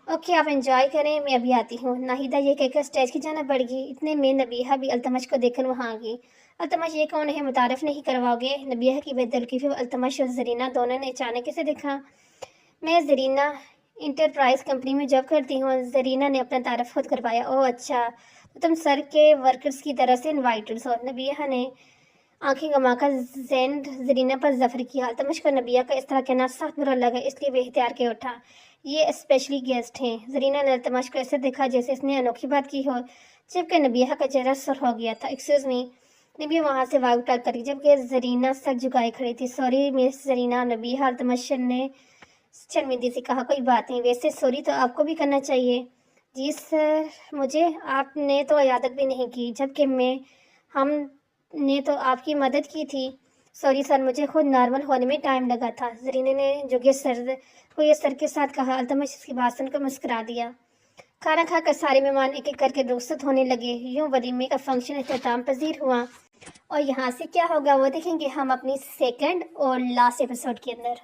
ओके, आप एंजॉय करें, मैं अभी आती हूँ। नाहिदा ये कहकर स्टेज की जाना बढ़ गई। इतने में नबीहा भी अल्तमश को देखकर वहाँ आ गई। अल्तमश, ये कौन है, मुतारफ़ नहीं करवाओगे? नबीहा की बेदरकीफ़ी अल्तमश और जरीना दोनों ने अचानक से देखा। मैं जरीना इंटरप्राइज कंपनी में जॉब करती हूँ। जरीना ने अपना तारफ़ खुद करवाया। ओह अच्छा, तो तुम सर के वर्कर्स की तरफ से इनवाइटेड हो। नबीहा ने आंखें घुमाकर जैन जरीना पर जफर किया। अल्तमश को नबिया का इस तरह कहना सख्त बुरा लगा, इसलिए वे इख्तियार के उठा। ये स्पेशली गेस्ट हैं। जरीना ने अल्तमश को ऐसे देखा जैसे इसने अनोखी बात की हो, जबकि नबिया का चेहरा सुर हो गया था। एक्सक्यूज मी, नबिया वहाँ से वाग उठा करी, जबकि जरीना सर झुकाए खड़ी थी। सॉरी मिस जरीना, नबिया अल्तमश ने शर्मिंदी से कहा। कोई बात नहीं, वैसे सॉरी तो आपको भी करना चाहिए। जी सर, मुझे आपने तो इयादत भी नहीं की, जबकि हम ने तो आपकी मदद की थी। सॉरी सर, मुझे खुद नॉर्मल होने में टाइम लगा था। जरीना ने ये सर के साथ कहा। अल्तमश इसकी बात सुनकर मुस्कुरा दिया। खाना खाकर सारे मेहमान एक एक करके रुखसत होने लगे। यूं वलीमे का फंक्शन इख्तिताम पजीर हुआ और यहाँ से क्या होगा वो देखेंगे हम अपनी सेकंड और लास्ट एपिसोड के अंदर।